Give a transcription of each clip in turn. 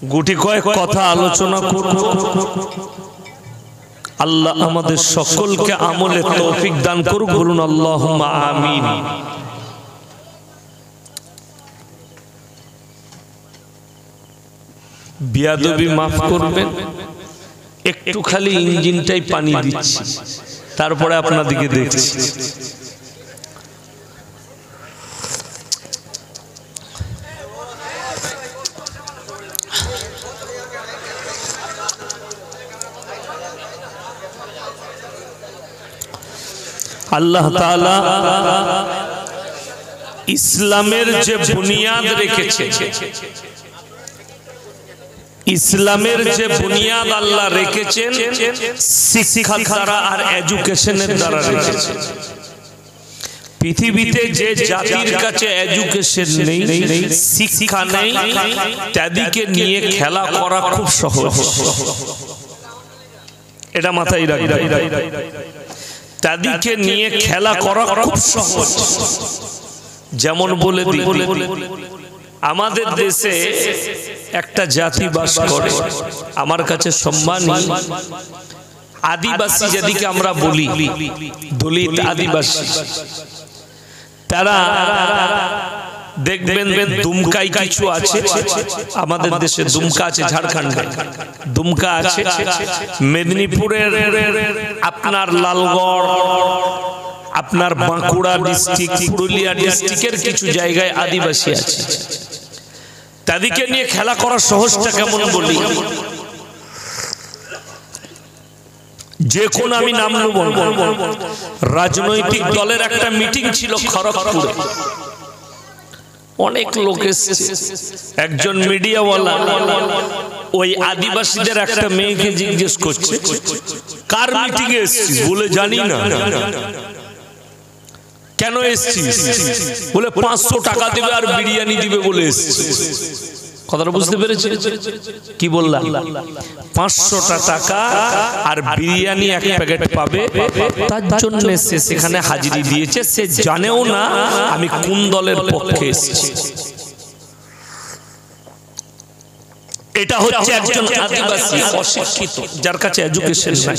গুটি কয়েক কথা আলোচনা করব। আল্লাহ আমাদের সকলকে আমলে তৌফিক দান করুক, বলুন আল্লাহুম্মা আমিন। বিয়াদবি মাফ করবেন, একটু খালি ইঞ্জিনটাই পানি দিচ্ছি, তারপরে আপনাদেরকে দেখছি। আল্লাহ তাআলা ইসলামের যে বুনিয়াদ রেখেছে, ইসলামের যে বুনিয়াদ আল্লাহ রেখেছেন শিক্ষা দ্বারা আর এডুকেশনের দ্বারা রেখেছেন। পৃথিবীতে যে জাতির কাছে এডুকেশন নেই, শিক্ষা নেই, তাদেরকে নিয়ে খেলা করা খুব সহজ। এটা মাথায় রাখবেন, তাদেরকে নিয়ে খেলা করা খুব সহজ। যেমন বলে দিই, আমাদের দেশে একটা জাতি বাস করে, আমার কাছে সম্মানী, আদিবাসী যাদেরকে আমরা বলি, দলিত আদিবাসী। তারা দেখবেন দুমকাই কিছু আছে, আমাদের দেশে দুমকা আছে, ঝাড়খণ্ডে দুমকা আছে, মেদিনীপুরের আপনার লালগড়, আপনার বাঁকুড়া ডিস্ট্রিক্ট, পুরুলিয়া ডিস্ট্রিক্টের কিছু জায়গায় আদিবাসী আছে। তাদেরকে নিয়ে খেলা করা সহজটা কেমন বলি, যে কোন আমি নাম নেব, রাজনৈতিক দলের একটা মিটিং ছিল খড়গপুরে, অনেক লোক এসেছে। একজন মিডিয়াওয়ালা ওই আদিবাসীদের একটা মেয়েকে জিজ্ঞেস করছে, কার মিটিং এ এসেছিস? বলে জানি না। কেন এসেছিস? বলে 500 টাকা দেবে আর বিরিয়ানি দিবে বলে এসেছিস। কথাটা বুঝতে পেরেছেন? কি বললাম? 500 টাকা আর বিরিয়ানি এক প্যাকেট পাবে, তার জন্য সে সেখানে হাজিরি দিয়েছে। সে জানেও না আমি কোন দলের পক্ষে এসেছি। এটা হচ্ছে একজন আদিবাসী অশিক্ষিত, যার কাছে এডুকেশন নাই।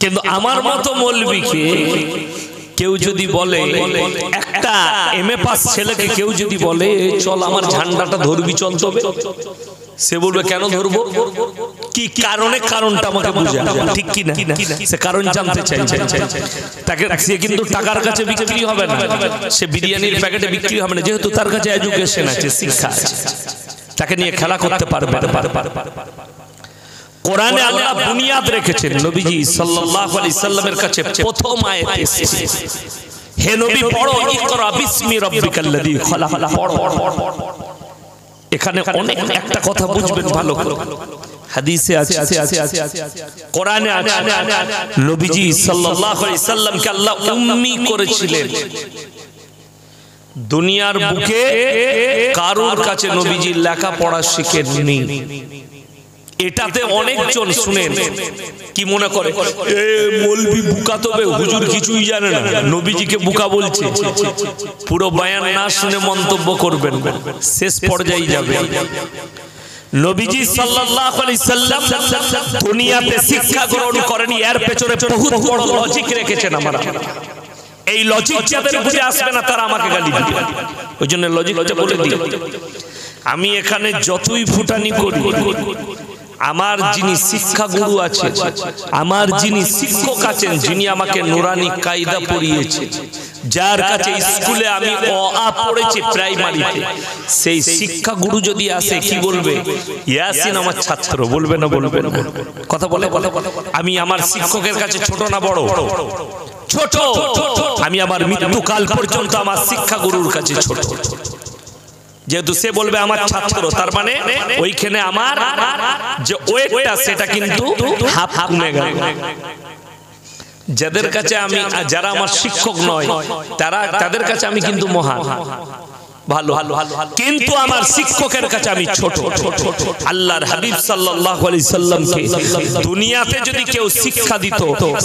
কিন্তু আমার মতো মৌলবীকে কেউ যদি বলে, একটা এমএ পাস ছেলেকে কেউ যদি বলে চল আমার ঝান্ডাটা ধরবি, চল, তবে সে বলবে কেন ধরবো, কি কারণে, কারণটা আমাকে বুঝা, ঠিক কি না? সে কারণ জানতে চাই। তাকে সে কিন্তু টাকার কাছে বিক্রি হবে না, সে বিরিয়ানির প্যাকেটে বিক্রি হবে না, যেহেতু তার কাছে এডুকেশন আছে, শিক্ষা আছে, তাকে নিয়ে খেলা করতে পারবে। কোরআনে আল্লাহ বুনিয়াদ রেখেছেন। নবীজি সাল্লাল্লাহু আলাইহি সাল্লামের কাছে প্রথম আয়াত এসেছে, হে নবী পড়ো, ইকরা বিসমি রাব্বিকাল্লাযী খলাক। এখানে অনেক একটা কথা বুঝবেন ভালো করে, হাদিসে আছে, কোরআনে আছে, নবীজি সাল্লাল্লাহু আলাইহি সাল্লামকে আল্লাহ উম্মি করেছিলেন। দুনিয়ার বুকে কারোর কাছে নবীজি লেখাপড়া শিখেননি। এটাতে অনেকজন শুনেন কি মনে করে, মৌলবি বুকা তবে হুজুর কিছুই জানে না, নবীজিকে বুকা বলছে। পুরো বয়ান না শুনে মন্তব্য করবেন, শেষ পর্যায়ে যাবে। নবীজি সাল্লাল্লাহু আলাইহি সাল্লাম দুনিয়াতে শিক্ষা গ্রহণ করেন, এর পেছনে বহুত বড় লজিক রেখেছেন। আমরা এই লজিক যাদের বুঝে আসবে না তারা আমাকে গালি দিবে, ওই জন্য লজিকটা বলে দিই। আমি এখানে যতই ফুটানি করি, আমার যিনি শিক্ষা গুরু আছে, আমার যিনি শিক্ষক আছেন, যিনি আমাকে নুরানি কায়দা পড়িয়েছে, যার কাছে স্কুলে আমি অ আ পড়েছি প্রাইমারিতে, সেই শিক্ষা গুরু যদি আসে কি বলবে, ইয়াসিন আমার ছাত্র, বলবে না? বলবে না? কথা বলে। আমি আমার শিক্ষকের কাছে ছোট না বড়? ছোট। আমি আমার মৃত্যুকাল পর্যন্ত আমার শিক্ষা গুরুর কাছে ছোট। যেহেতু সে বলবে আমার ছাত্র, তার মানে ওইখানে আমার যে ওয়েটটা সেটা কিন্তু হাফ কমে গেল। যাদের কাছে আমি, যারা আমার শিক্ষক নয়, তাদের কাছে আমি কিন্তু মহান, ভালো, কিন্তু আমার শিক্ষকের কাছে আমি ছোট। আল্লাহর হাবিব সাল্লাল্লাহু আলাইহি সাল্লামকে দুনিয়াতে যদি কেউ শিক্ষা দিত,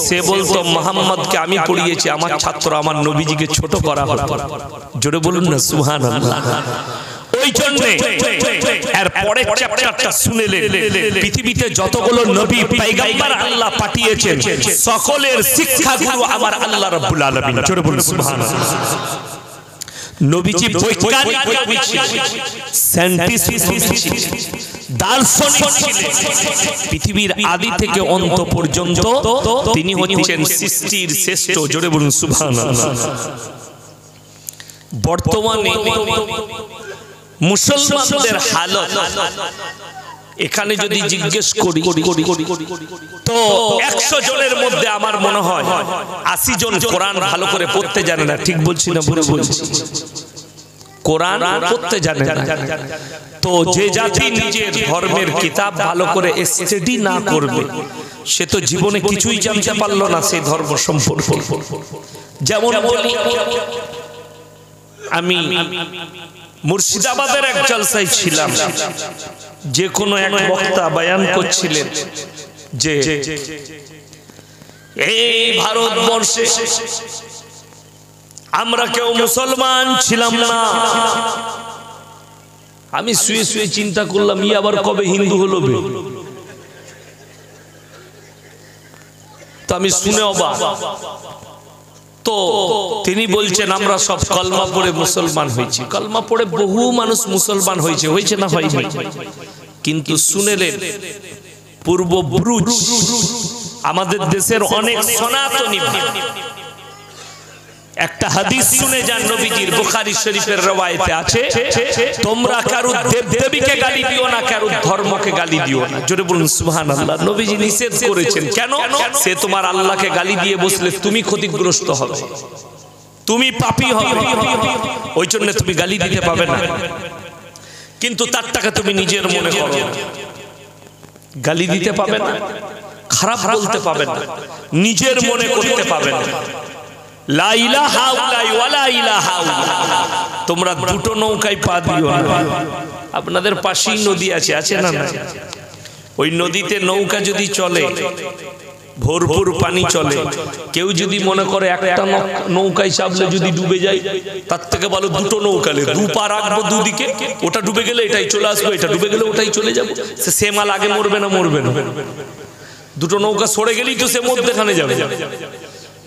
সে বলতো মুহাম্মদকে আমি পড়িয়েছি, আমার ছাত্র, আমার নবীজিকে ছোট করা হতো। জোরে বলুন না সুবহানাল্লাহ। ওই জন্য এর পরের চ্যাপ্টারটা শুনেলেন, পৃথিবীতে যতগুলো নবী পয়গম্বর আল্লাহ পাঠিয়েছেন সকলের শিক্ষাগুরু আমার আল্লাহ রাব্বুল আলামিন। জোরে বলুন সুবহানাল্লাহ। নবীজি বৈজ্ঞানিক ছিলেন, সায়েন্টিস্ট ছিলেন, দার্শনিক ছিলেন। পৃথিবীর আদি থেকে অন্ত পর্যন্ত তিনি হচ্ছেন সৃষ্টির শ্রেষ্ঠ। জোরে বলুন সুবহানাল্লাহ। বর্তমানে মুসলমানদের হালত এখানে যদি জিজ্ঞেস করি তো 100 জনের মধ্যে আমার মনে হয় 80 জন কোরআন ভালো করে পড়তে জানে না। ঠিক বলছি না ভুল বলছি? কোরআন পড়তে জানে না। তো যে জাতি নিজের ধর্মের কিতাব ভালো করে স্টাডি না করবে সে তো জীবনে কিছুই জানতে পারলো না সেই ধর্ম সম্পর্কে। যেমন বলি, আমি মুর্শিদাবাদের এক জলসায় ছিলাম, যে কোনো এক বক্তা বয়ান করছিলেন যে এই ভারতবর্ষে আমরা কেউ মুসলমান ছিলাম না। আমি শুয়ে শুয়ে চিন্তা করলাম, ই আবার কবে হিন্দু হলো? তো আমি শুনে অবাক। তো তিনি বলছেন আমরা সব কলমা পড়ে মুসলমান হয়েছি। কলমা পড়ে বহু মানুষ মুসলমান হয়েছে, হয়েছে না হয়নি? কিন্তু শুনেলেন পূর্বব্রুজ আমাদের দেশের অনেক সনাতনী ভাই একটা হাদিস শুনে যান নবীজির, বুখারী শরীফের রওয়ায়েতে আছে, তোমরা কারো দেবদেবীকে গালি দিও না, কারো ধর্মকে গালি দিও না। জোরে বলুন সুবহানাল্লাহ। নবীজি নিষেধ করেছেন। কেন? সে তোমার আল্লাহকে গালি দিয়ে বসলে তুমি ক্ষতিগ্রস্ত হবে, তুমি পাপী হবে, ওই জন্য তুমি গালি দিতে পাবে না। কিন্তু তার টাকা তুমি নিজের মনে করো, গালি দিতে পাবে না, খারাপ বলতে পাবে না, নিজের মনে করতে পাবে না। লা ইলাহা ইল্লাল্লাহ ওয়া লা ইলাহা ইল্লাল্লাহ। তোমরা দুটো নৌকায় পা দিও না। আপনাদের পাশেই নদী আছে, আছে না? ওই নদীতে নৌকা যদি চলে, ভরপুর পানি চলে, কেউ যদি মনে করে একটা নৌকায় চাপলে যদি ডুবে যায়, তার থেকে ভালো দুটো নৌকালে দু পা রাখবো দুদিকে, ওটা ডুবে গেলে এটাই চলে আসবো, এটা ডুবে গেলে ওটাই চলে যাবো। সে মাল আগে মরবে না? মরবে না। দুটো নৌকা সরে গেলেই তো সে মধ্যখানে যাবে।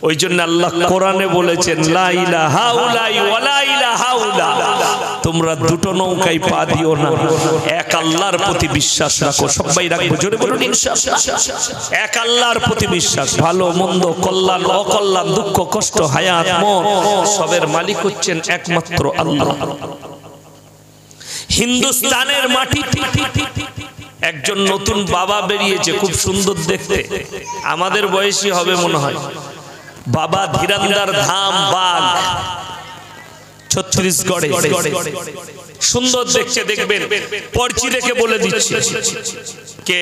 ওই জন্য আল্লাহ কোরআনে বলেছেন লা ইলাহা ইল্লাল্লাহ ওয়া লা ইলাহা ইল্লাল্লাহ। তোমরা দুটো নৌকায় পা দিও না, এক আল্লাহর প্রতি বিশ্বাস রাখো। সবাই রাখবো, জোরে বলুন ইনশাআল্লাহ। এক আল্লাহর প্রতি বিশ্বাস। ভালো মন্দ, কল্যাণ অকল্যাণ, দুঃখ কষ্ট, হায়াত মওত সবের মালিক হচ্ছেন একমাত্র আল্লাহ। হিন্দুস্তানের মাটি একজন নতুন বাবা বেরিয়েছে, খুব সুন্দর দেখতে, আমাদের বয়সী হবে মনে হয়। বাবা ধীরন্দার ধাম বাগ, ছত্তিশগড়ে। সুন্দর দেখছে, দেখবেন पर्ची রেখে বলে দিচ্ছে कि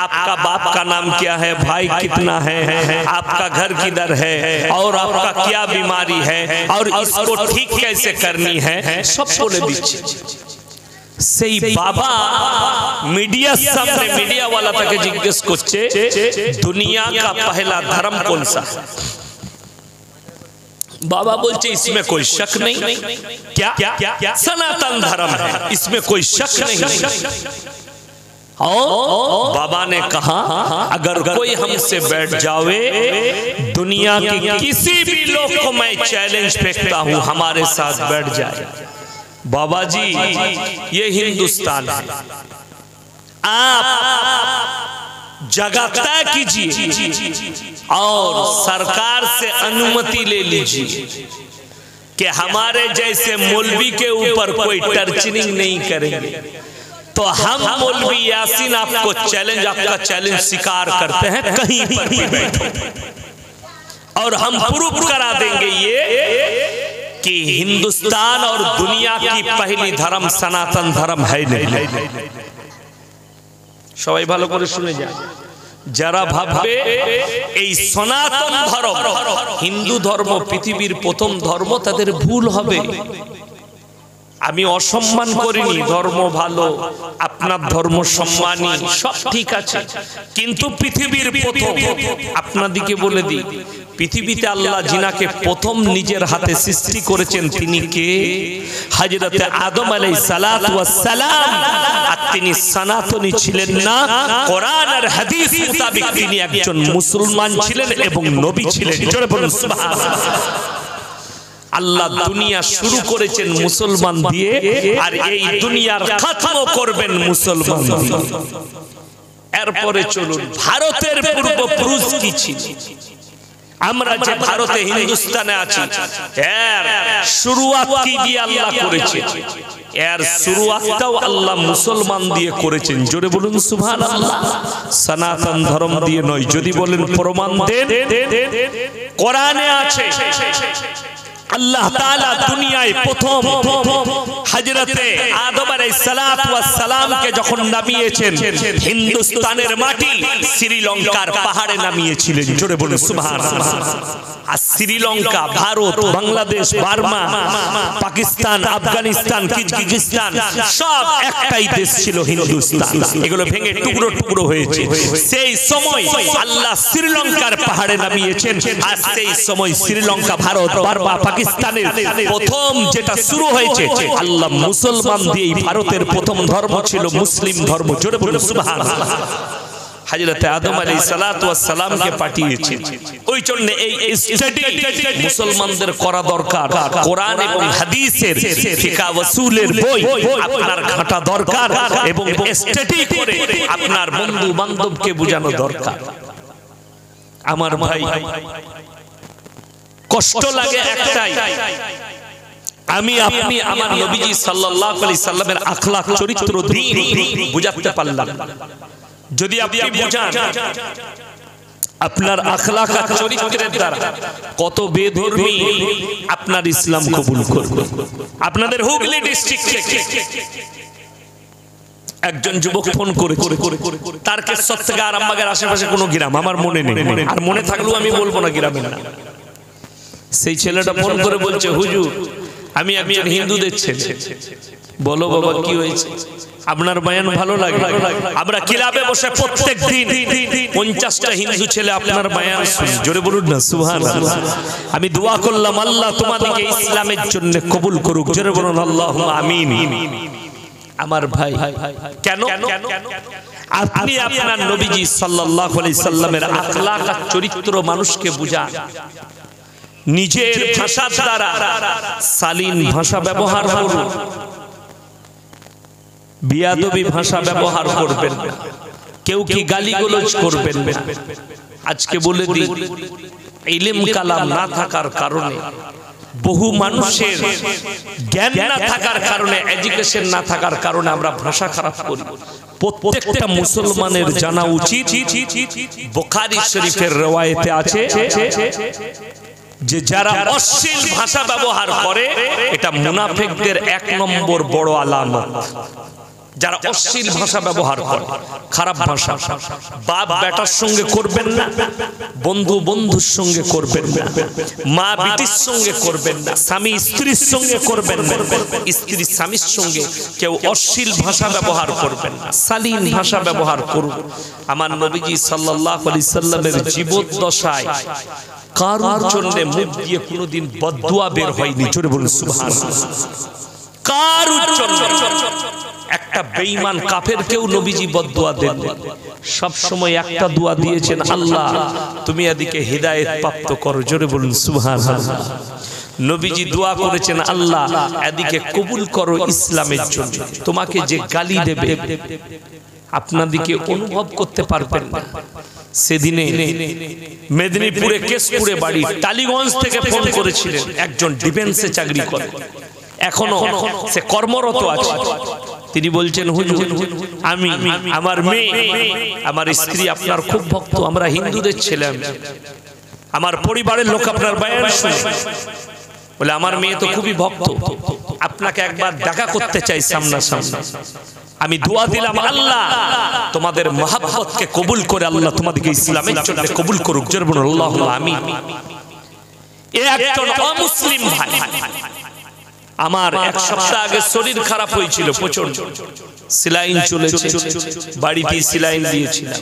आपका बाप का नाम क्या है, भाई कितना है, आपका घर किधर है, और आपका क्या बीमारी है, और इसको ठीक कैसे करनी है, सब बोले দিচ্ছে। সেই বাবা मीडिया सामने, मीडिया वाला তাকে জিজ্ঞেস করছে दुनिया का पहला धर्म कौन सा है? बाबा बोलते इसमें कोई शक नहीं। क्या? सनातन धर्म है, इसमें कोई शक नहीं। और बाबा ने कहा अगर कोई हमसे बैठ जावे, दुनिया के किसी भी लोग को मैं चैलेंज फेंकता हूं, हमारे साथ बैठ जाए। बाबा जी ये हिंदुस्तान है, आप जगह तय कीजिए और सरकार से अनुमति ले लीजिए कि हमारे जैसे मौलवी के ऊपर कोई टर्चरिंग नहीं करेंगे। तो हम मौलवी यासीन आपको चैलेंज, आपका चैलेंज स्वीकार करते हैं, कहीं पर भी बैठो, और हम प्रूफ करा देंगे ये कि हिंदुस्तान और दुनिया की पहली धर्म सनातन धर्म है नहीं। সবাই ভালো করে শুনে যান। যারা ভাববে এই সনাতন ধর্ম হিন্দু ধর্ম পৃথিবীর প্রথম ধর্ম, তাদের ভুল হবে। আমি অসম্মান করিনি, ধর্ম ভালো, আপনার ধর্ম সম্মানী, সব ঠিক আছে, কিন্তু পৃথিবীর প্রথম আপনাদিকে বলে দিই, পৃথিবীতে আল্লাহ জিনাকে প্রথম নিজের হাতে সৃষ্টি করেছেন তিনি কে? হযরতে আদম আলাইহিস সালাতু ওয়াস সালাম। আর তিনি সনাতনী ছিলেন না, কোরআন আর হাদিস মোতাবেক তিনি একজন মুসলমান ছিলেন এবং নবী ছিলেন। জোরে বলুন সুবহানাল্লাহ। আল্লাহ দুনিয়া শুরু করেছেন মুসলমান দিয়ে, আর এই দুনিয়ার খাতমও করবেন মুসলমান দিয়ে। এরপরে চলুন ভারতের পূর্বপুরুষ কি ছিল। আমরা যে ভারতে হিন্দুস্তানে আছি, এর শুরুয়াত কি দিয়ে আল্লাহ করেছে? এর শুরুয়াতটাও আল্লাহ মুসলমান দিয়ে করেছেন। জোরে বলুন সুবহানাল্লাহ। সনাতন ধর্ম দিয়ে নয়। যদি বলেন প্রমাণ দেন, কোরআনে আছে আল্লাহ তাআলা দুনিয়ায় প্রথম হযরতে আদম আলাইহিস সালাতু ওয়াস সালামকে যখন নামিয়েছেন, হিন্দুস্তানের মাটি শ্রীলঙ্কার পাহাড়ে নামিয়েছিলেন। জোরে বলুন সুবহানাল্লাহ। আর শ্রীলঙ্কা, ভারত, বাংলাদেশ, বার্মা, পাকিস্তান, আফগানিস্তান, কিরগিজস্তান সব একটাই দেশ ছিল, হিন্দুস্তান। এগুলো ভেঙে টুকরো টুকরো হয়েছে। সেই সময় আল্লাহ শ্রীলঙ্কার পাহাড়ে নামিয়েছেন। আর সেই সময় শ্রীলঙ্কা, ভারত, বার্মা, পাকিস্তানের প্রথম যেটা শুরু হয়েছে, আল্লাহ মুসলমান দিয়ে ভারতের প্রথম ধর্ম ছিল মুসলিম ধর্ম। জোরে বলুন সুবহানাল্লাহ। হযরতে আদম আলাইহিস সালাতু ওয়াস সালামকে পাঠিয়েছেন। ওই জন্য এই স্টাডি মুসলমানদের করা দরকার। কোরআন এবং হাদিসের ফিকহ ওয়াসুলের বই আপনার ঘাটা দরকার, এবং স্টাডি করে আপনার বন্ধু বান্ধবকে বোঝানো দরকার। আমার ভাই, কষ্ট লাগে একটাই, আমি আপনি আমার নবীজি সাল্লাল্লাহু আলাইহি সাল্লামের আখলাক, চরিত্র, দ্বীন বুঝাতে পারলাম। যদি আপনি বুঝান আপনার আখলাক আর চরিত্রের দ্বারা, কত বেধর্মী আপনার ইসলাম কবুল করবে। আপনাদের হুগলি ডিস্ট্রিক্টে একজন যুবক ফোন করে তারকেশ্বর থেকে আরামবাগের আশেপাশে কোনো গ্রাম, আমার মনে নেই, আর মনে থাকলেও আমি বলবো না গ্রামের নাম। সেই ছেলেটা ফোন করে বলছে, হুজুর আমি একজন হিন্দুদের ছেলে। বলো বাবা কি হয়েছে? আপনার বয়ান ভালো লাগে, আমরা ক্লাবে বসে প্রত্যেক দিন 50টা হিন্দু ছেলে আপনার বয়ান শুনি। জোরে বলুন না সুবহানাল্লাহ। আমি দোয়া করলাম আল্লাহ তোমাদেরকে ইসলামের জন্য কবুল করুক। জোরে বলুন আল্লাহুম্মা আমিন। আমার ভাই, কেন আপনি আপনার নবীজি সাল্লাল্লাহু আলাইহি সাল্লামের আখলাক আর চরিত্র মানুষকে বুঝান। নিজের ভাষার দ্বারা শালীন ভাষা ব্যবহার করুন, বিয়াদবি ভাষা ব্যবহার করবেন না, কেউ কি গালিগালাজ করবেন না। আজকে বলে দিই, ইলম কালাম না থাকার কারণে, বহু মানুষের জ্ঞান না থাকার কারণে, এডুকেশন না থাকার কারণে আমরা ভাষা খারাপ করি। প্রত্যেকটা মুসলমানের জানা উচিত, বুখারী শরীফের রওয়ায়েতে আছে যে যারা অশ্লীল ভাষা ব্যবহার করে, এটা মুনাফিকদের 1 নম্বর বড় আলামত। যারা অশ্লীল ভাষা ব্যবহার করে, খারাপ ভাষা, বাপ বেটার সঙ্গে করবেন না, বন্ধু বন্ধুর সঙ্গে করবেন না, মা বিটির সঙ্গে করবেন না, স্বামী স্ত্রীর সঙ্গে করবেন না, স্ত্রী স্বামীর সঙ্গে কেউ অশ্লীল ভাষা ব্যবহার করবেন না, শালীন ভাষা ব্যবহার করুন। আমার নবীজি সাল্লাল্লাহু আলাইহি সাল্লামের জীবদ্দশায় কারোর জন্য মুখ দিয়ে কোনোদিন বদদুয়া বের হয়নি। জোরে বলুন সুবহানাল্লাহ। কারোর জন্য একটা বেঈমান কাফের কেউ নবীজি বদদুয়া দেন, সব সময় একটা দোয়া দিয়েছেন, আল্লাহ তুমি এদিকে হিদায়াত প্রাপ্ত করো। জোরে বলুন সুবহানাল্লাহ। নবীজি দোয়া করেছেন, আল্লাহ এদিকে কবুল করো ইসলামের জন্য। তোমাকে যে গালি দেবে আপনাদিকে অনুভব করতে পারবেন না। সেদিনে মেদিনীপুরে কেশপুরে বাড়ি, টালিগঞ্জ থেকে ফোন করেছিলেন, একজন ডিফেন্সে চাকরি করে, এখনো সে কর্মরত আছে। তিনি বলছেন, হুজুর আমি, আমার মেয়ে, আমার স্ত্রী আপনার খুব ভক্ত, আমরা হিন্দুদের ছেলে, আমার পরিবারের লোক আপনার বয়ান শুনে, বলে আমার মেয়ে তো খুবই ভক্ত, আপনাকে একবার দেখা করতে চাই সামনাসামনি। আমি দোয়া দিলাম, আল্লাহ তোমাদের মহব্বতকে কবুল করে আল্লাহ তোমাদেরকে ইসলামের জন্য কবুল করুক। জোরে বলুন আল্লাহুম্মা আমিন। একজন অমুসলিম ভাই আমার এক সপ্তাহ আগে শরীর খারাপ হয়েছিল প্রচন্ড, সেলাইন চলেছে, বাড়িতে সেলাইন দিয়েছিলাম।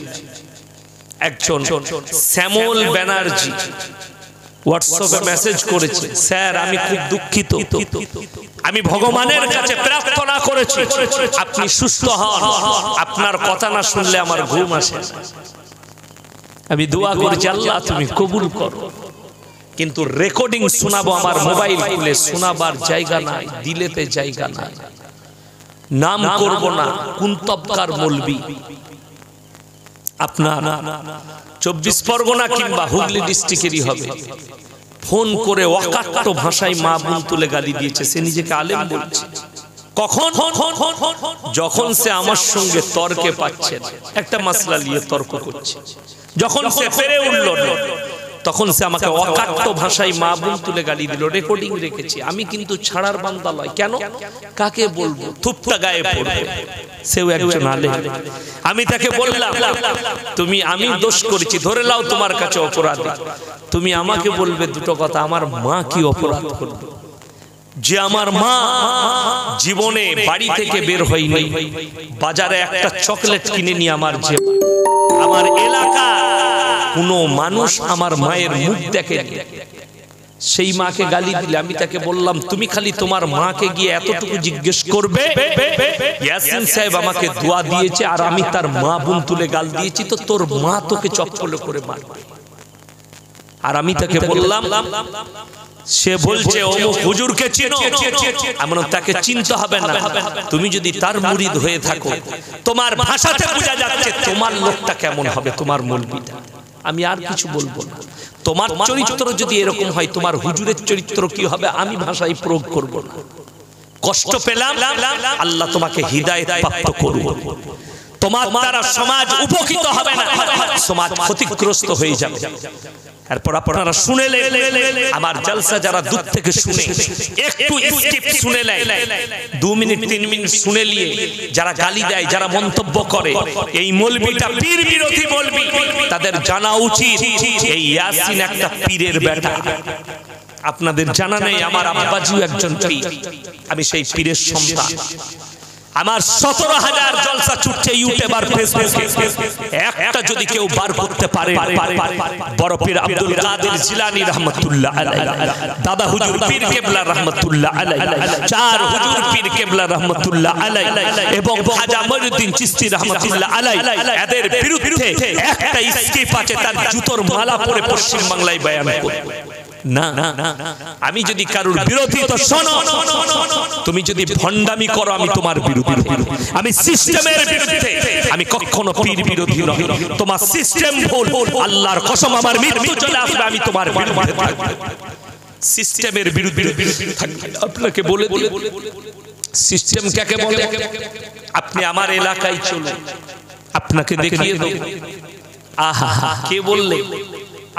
একজন শ্যামল ব্যানার্জি হোয়াটসঅ্যাপে মেসেজ করেছে, স্যার আমি খুব দুঃখিত, আমি ভগবানের কাছে প্রার্থনা করেছি আপনি সুস্থ হন, আপনার কথা না শুনলে আমার ঘুম আসে না। আমি দোয়া করেছি আল্লাহ তুমি কবুল করো, কিন্তু রেকর্ডিং শোনাবো আমার মোবাইল খুলে, শোনাবার জায়গা নাই, দিলেতে জায়গা নাই। নাম করব না, কোন তবকার মৌলবি, আপনার 24 পরগনা কিংবা হুগলি ডিস্ট্রিক্টেরই হবে, ফোন করে অকাট্য ভাষায় মা বোন তুলে গালি দিয়েছে। সে নিজেকে আলেম বলছে। কখন? যখন সে আমার সঙ্গে তর্কে পাচ্ছে, একটা মাসলা নিয়ে তর্ক করছে, যখন সে পেরে উঠল তখন সে আমাকে অকাট্য ভাষায় মা বোন তুলে গালি দিল। রেকর্ডিং রেখেছি, আমি কিন্তু ছাড়ার বান্দা নয়। কেন? কাকে বলবো? থুপটা গায়ে পড়বে, সেও একজন আলেম। আমি তাকে বললাম তুমি, আমি দোষ করেছি, ধরে নাও তোমার কাছে অপরাধী, তুমি আমাকে বলবে দুটো কথা, আমার মা কি অপরাধ করবে? যে আমার মা জীবনে বাড়ি থেকে বের হয়নি, বাজারে একটা চকলেট কিনে নিয়ে আমার, যে আমার এলাকা কোন মানুষ আমার মায়ের মুখ দেখেনি, সেই মাকে গালি দিলে আমি তাকে বললাম তুমি খালি তোমার মাকে গিয়ে এতটুকু জিজ্ঞেস করবে ইয়াসিন সাহেব আমাকে দোয়া দিয়েছে আর আমি তার মা বোন তুলে গাল দিয়েছি, তো তোর মা তোকে চপ্পল করে মারবে। আর আমি তাকে বললাম, সে বলছে অমুক হুজুরকে চিনো, আমরা তাকে চিনতে হবে না, তুমি যদি তার মুরিদ হয়ে থাকো তোমার ভাষাতে বোঝা যাচ্ছে তোমার লোকটা কেমন হবে, তোমার মৌলবীটা। আমি আর কিছু বলবো না, তোমার চরিত্র যদি এরকম হয় তোমার হুজুরের চরিত্র কি হবে আমি ভাষায় প্রয়োগ করব না। কষ্ট পেলাম, আল্লাহ তোমাকে হিদায়াত প্রাপ্ত করুন, তোমার দ্বারা সমাজ উপকৃত হবে না, সমাজ ক্ষতিগ্রস্ত হয়ে যাবে। এরপর আপনারা শুনেলেন আমার জলসা, যারা দূর থেকে শুনে একটু স্কিপ শুনেলেন, 2 মিনিট 3 মিনিট শুনে নিয়ে যারা গালি দেয়, যারা মন্তব্য করে এই মৌলবীটা পীর বিরোধী মৌলবী, তাদের জানা উচিত এই ইয়াসিন একটা পীরের বেটা। আপনাদের জানা নেই আমার আব্বাজিও একজন পীর, আমি সেই পীরের সন্তান। আমার 17,000 জলসা ছুটছে ইউটিউব আর ফেসবুকে, একটা যদি কেউ বার করতে পারে বড় পীর আব্দুল কাদের জিলানী রাহমাতুল্লাহ আলাইহি, দাদা হুজুর পীর কেবলা রাহমাতুল্লাহ আলাইহি, চার হুজুর পীর কেবলা রাহমাতুল্লাহ আলাইহি এবং খাজা মঈনুদ্দিন চিশতি রাহমাতুল্লাহ আলাইহি, এদের বিরুদ্ধে একটা স্কিপ আছে, তার জুতোর মালা পরে পশ্চিম বাংলায় বয়ান করে না। আমি যদি কারুর বিরোধী, তো শোনো, তুমি যদি ভণ্ডামি করো আমি তোমার বিরোধী, আমি সিস্টেমের বিরুদ্ধে, আমি কখনো পীর বিরোধী নই। তোমার সিস্টেম ভুল, আল্লাহর কসম আমার মৃত্যু চলে আসবে আমি তোমার বিরুদ্ধে থাকব, সিস্টেমের বিরুদ্ধে থাকব। আপনাকে বলে দিই সিস্টেম কাকে বলে। আপনি আমার এলাকায় চলুন, আপনাকে দেখিয়ে দেব। আহা, কে বললে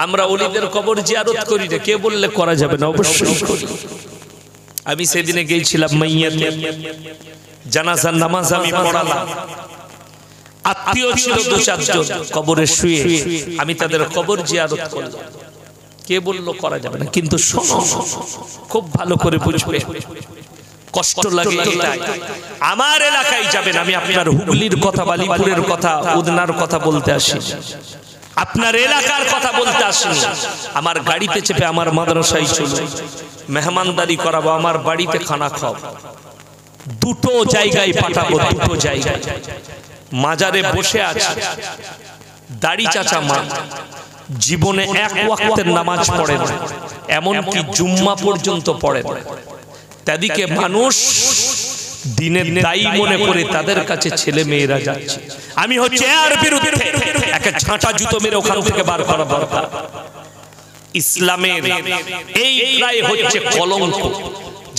আমরা ওলিদের কবর জিয়ারত করি না? কে বললে করা যাবে না? অবশ্যই করি। আমি সেদিনে গিয়েছিলাম মাইয়াতে, জানাজার নামাজ আমি পড়ালাম, আত্মীয় ছিল 2-4 জন কবরে শুয়ে, আমি তাদের কবর জিয়ারত করলাম। কে বললো করা যাবে না? কিন্তু শোনো, খুব ভালো করে বুঝবে, কষ্ট লাগে এটাই। আমার এলাকায় যাবেন, আমি আপনার হুগলির কথা, বালিপুরের কথা, উদনার কথা বলতে আসি, আপনার এলাকার কথা বলতে আসেনি। আমার গাড়িতে চেপে আমার মাদ্রাসায় চলুন, মেহমানদারি করাবো, আমার বাড়িতে খানা খাও, দুটো জায়গায় পাঠাবো, দুটো জায়গায়। মাজারে বসে আছে দাড়ি চাচা মা, জীবনে 1 ওয়াক্তের নামাজ পড়ে না, এমনকি জুম্মা পর্যন্ত পড়ে না, তাদেরকে মানুষ দিনের দায়ী মনে করে তাদের কাছে ছেলে মেয়েরা যাচ্ছে। আমি হচ্ছে এর বিরুদ্ধে, একটা ঝাঁটা জুতো মেরে ওখান থেকে বার করা দরকার। ইসলামের এই প্রায় হচ্ছে কলঙ্ক,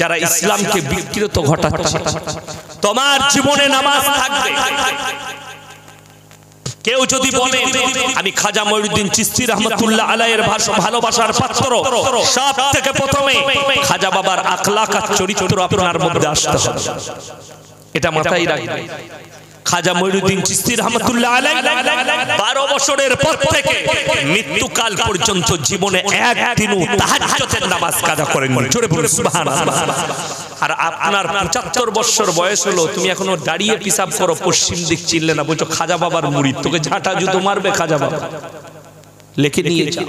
যারা ইসলামকে বিকৃত ঘটাচ্ছে। তোমার জীবনে নামাজ থাকবে, কেউ যদি বলে আমি খাজা মঈনুদ্দিন চিশতি রাহমাতুল্লাহ আলাইহির ভালোবাসার পাত্র, সব থেকে প্রথমে খাজা বাবার আখলাক আর চরিত্র আপনার মধ্যে আসতে হবে। এটা মাথায় রাখবেন। খাজা মঈনুদ্দিন চিশতি রাহমাতুল্লাহ আলাইহি 12 বছরের পর থেকে মৃত্যুকাল পর্যন্ত জীবনে একদিনও তাহাজ্জুদের নামাজ কাজা করেননি। জোরে বলুন সুবহানাল্লাহ। আর আপনার 75 বছর বয়স হলো, তুমি এখনো দাঁড়িয়ে পিসাব করো, পশ্চিম দিক চিনলে না, বলছো খাজা বাবার মুরিদ, তোকে ঝাঁটা জুতো মারবে খাজা বাবা। লিখে নিয়ে যাও,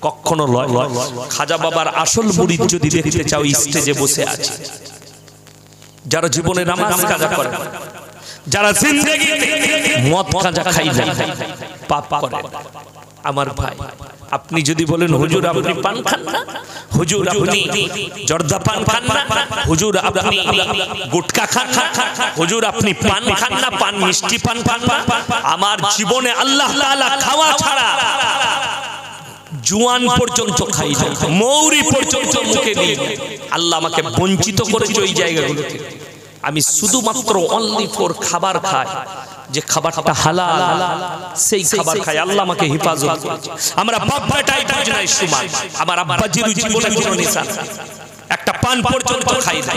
কখনো লয়। খাজা বাবার আসল মুরিদ যদি দেখতে চাও, স্টেজে বসে আছে। যারা জীবনে নামাজ কাজা করে, যারা জিন্দেগিতে মদ গাঁজা খাই যায়, পাপ করে, আমার ভাই, আপনি যদি বলেন হুজুর আপনি পান খান না, হুজুর আপনি জর্দা পান খান না, হুজুর আপনি গুটকা খান না, হুজুর আপনি পান খান না, পান মিষ্টি পান খান না, আমার জীবনে আল্লাহ তাআলা খাওয়া ছাড়া জুয়ান পর্যন্ত খাই যায়, মৌরি পর্যন্ত মুখে দিই, আল্লাহ আমাকে বঞ্চিত করেছে ওই জায়গাগুলো থেকে। আমি শুধুমাত্র অনলি ফর খাবার খাই, যে খাবারটা হালাল সেই খাবার খাই, আল্লাহ আমাকে হেফাজত করেছে। আমরা বাপ বেটাই বুঝ নাই সুমান, আমার আব্বাজির জীবনে কোনো নিশান, একটা পান পর্যন্ত খাই না।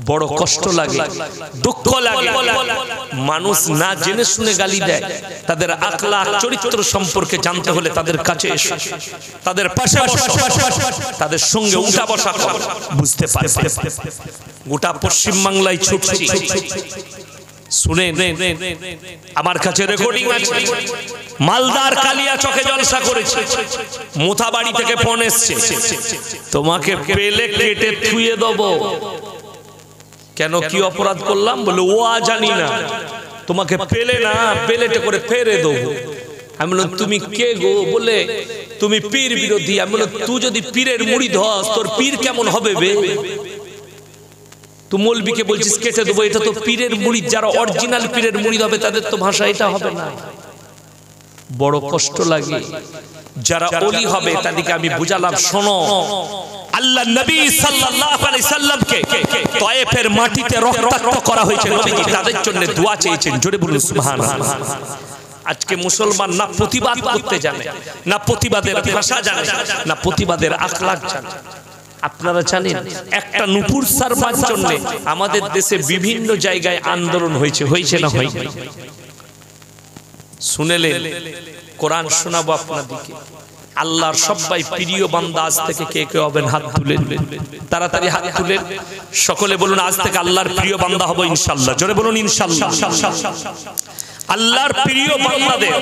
বড় কষ্ট লাগে, দুঃখ লাগে, মানুষ না জেনে শুনে গালি দেয়। তাদের আখলাক চরিত্র সম্পর্কে জানতে হলে তাদের কাছে এসে, তাদের পাশে বসো, তাদের সঙ্গে উঠা বসা করো, বুঝতে পারবে। গোটা পশ্চিম বাংলায় ছুটছি, শুনেন, আমার কাছে রেকর্ডিং আছে। মালদার কালিয়া চকে জলসা করেছে, মোথাবাড়ি থেকে ফোন এসছে, তোমাকে পেলে কেটে থুয়ে দেবো। কেন, কি অপরাধ করলাম? বলে ও জানি না, তোমাকে পেলে না পেলেটে করে ফেরে দেবো। আমি বললাম তুমি কে গো? বলে তুমি পীর বিরোধী। আমি বললাম তুই যদি পীরের মুরিদ হস, তোর পীর কেমন হবে বে? তুই মৌলবীকে বলছিস কেটে দেবো, এটা তো পীরের মুরিদ, যারা অরিজিনাল পীরের মুরিদ হবে তাদের তো ভাষা এটা হবে না। বড় কষ্ট লাগে। যারা ওলি হবে তাদেরকে আমি বুঝালাম, শোনো, আল্লাহ নবী সাল্লাল্লাহু আলাইহি সাল্লামকে তায়েফের মাটিতে রক্তাক্ত করা হয়েছে, নবীজি তাদের জন্য দোয়া চেয়েছেন। জোরে বলুন সুবহানাল্লাহ। আজকে মুসলমান না প্রতিবাদ করতে জানে, না প্রতিবাদের ভাষা জানে, না প্রতিবাদের আখলাক জানে। আপনারা জানেন একটা নূপুর সারবার জন্য আমাদের দেশে বিভিন্ন জায়গায় আন্দোলন হয়েছে, হয়েছে না হয়নি? শুনেলেন, কোরআন শোনাবো আপনাদেরকে। আল্লাহর সবাই প্রিয় বান্দা আজ থেকে কে কে হবেন? হাত তুলেন, তাড়াতাড়ি হাত তুলেন। সকলে বলুন আজ থেকে আল্লাহর প্রিয় বান্দা হব ইনশাআল্লাহ। জোরে বলুন ইনশাআল্লাহ। আল্লাহর প্রিয় বান্দাদের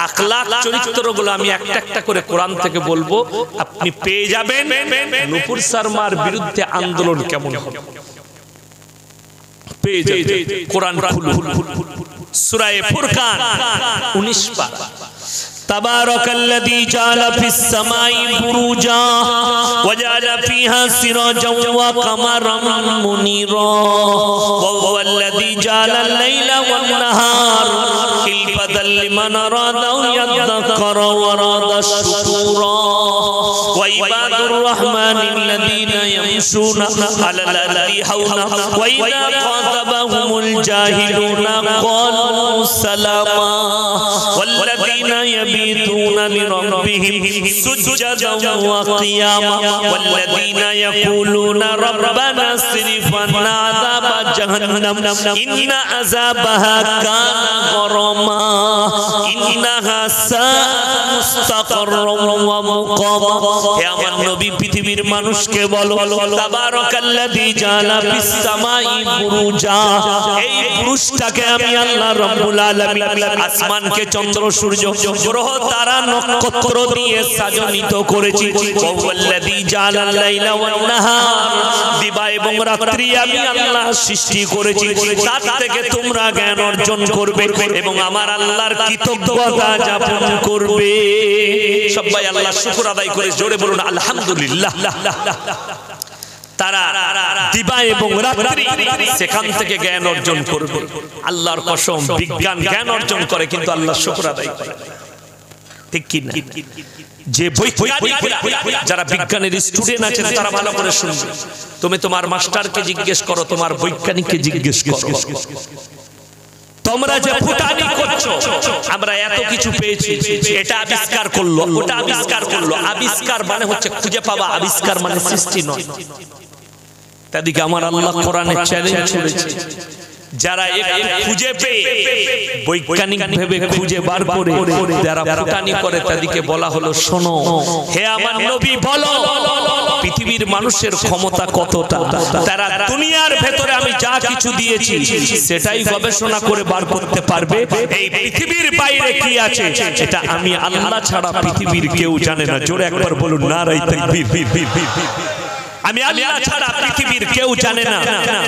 আখলাক চরিত্রগুলো আমি একটা একটা করে কোরআন থেকে বলবো, আপনি পেয়ে যাবেন নূপুর শর্মার বিরুদ্ধে আন্দোলন কেমন হবে পেয়ে যাবেন। কোরআন খুলুন, সূরা ফুরকান 19 পারা। তাবারাকাল্লাযী জাআলা ফিস সামাই বুরুজা ওয়া জাআলা ফিহা সিরাজাও ওয়া কামারান মুনীরা ওয়া হুয়াল্লাযী জাআলাল লাইলা ওয়ান নাহার খিলফাতাল লিমান আরাদা ইয়াযযাক্কারা ওয়া আরাদা শুকুরা ওয়া ইবাদুর রাহমানিল্লাযীনা ইয়ামশুনা আলাল আরদি হাওনা ওয়া ইযা খাতাবাহুমুল জাহিলুনা ক্বালু সালামা ওয়াল্লাযীনা يبيتون لربهم سجدا وقياما والذين يقولون ربنا اصرف عنا عذاب جهنم إن عذابها كان غراما إنها ساءت مستقرا ومقاما। হে আমার নবী, পৃথিবীর মানুষকে বলো, তাবারাকাল্লাযী জাআলা ফিস সামাই বুরুজা, এই বুরুজটাকে আমি আল্লাহ রাব্বুল আলামিন আসমানকে চন্দ্র সূর্য গ্রহ তারা নক্ষত্র দিয়ে সাজানিত করেছি। ওয়াল্লাযী জাআলাল লাইলা ওয়ান নাহার, দিবা এবং রাত্রি আমি আল্লাহ সৃষ্টি করেছি, তার থেকে তোমরা জ্ঞান অর্জন করবে এবং আমার আল্লাহর কৃতজ্ঞতা যাপন করবে। সবাই আল্লাহ শুকর আদায় করে জোরে বলুন আলহামদুলিল্লাহ। তারা দিবা এবং রাত্রি সেখান থেকে জ্ঞান অর্জন করবে। আল্লাহর কসম, বিজ্ঞান জ্ঞান অর্জন করে কিন্তু আল্লাহ শুকর আদায় করে, ঠিক কি না? যে বৈজ্ঞানিকরা যারা বিজ্ঞানের স্টুডেন্ট আছেন তারা ভালো করে শুনবে। তুমি তোমার মাস্টারকে জিজ্ঞেস করো, তোমার বৈজ্ঞানিককে জিজ্ঞেস করো, তোমরা যে ফুটানি করছো, আমরা এত কিছু পেয়েছি, এটা আবিষ্কার করলো, ওটা আবিষ্কার করলো। আবিষ্কার মানে হচ্ছে খুঁজে পাওয়া, আবিষ্কার মানে সৃষ্টি নয়। তাদেরকে আমার আল্লাহ কোরআনে চ্যালেঞ্জ করেছে, যারা একটু খুঁজে পেয়ে বৈজ্ঞানিক ভাবে খুঁজে বার করে যারা ফুটানি করে তাদেরকে বলা হলো, শোনো হে আমার নবী বলো পৃথিবীর মানুষের ক্ষমতা কতটা, তারা দুনিয়ার ভেতরে আমি যা কিছু দিয়েছি সেটাই গবেষণা করে বার করতে পারবে, এই পৃথিবীর বাইরে কি আছে এটা আমি আল্লাহ ছাড়া পৃথিবীর কেউ জানে না। জোরে একবার বলুন নারায়ে তাকবীর। আমি আল্লাহ ছাড়া পৃথিবীর কেউ জানে না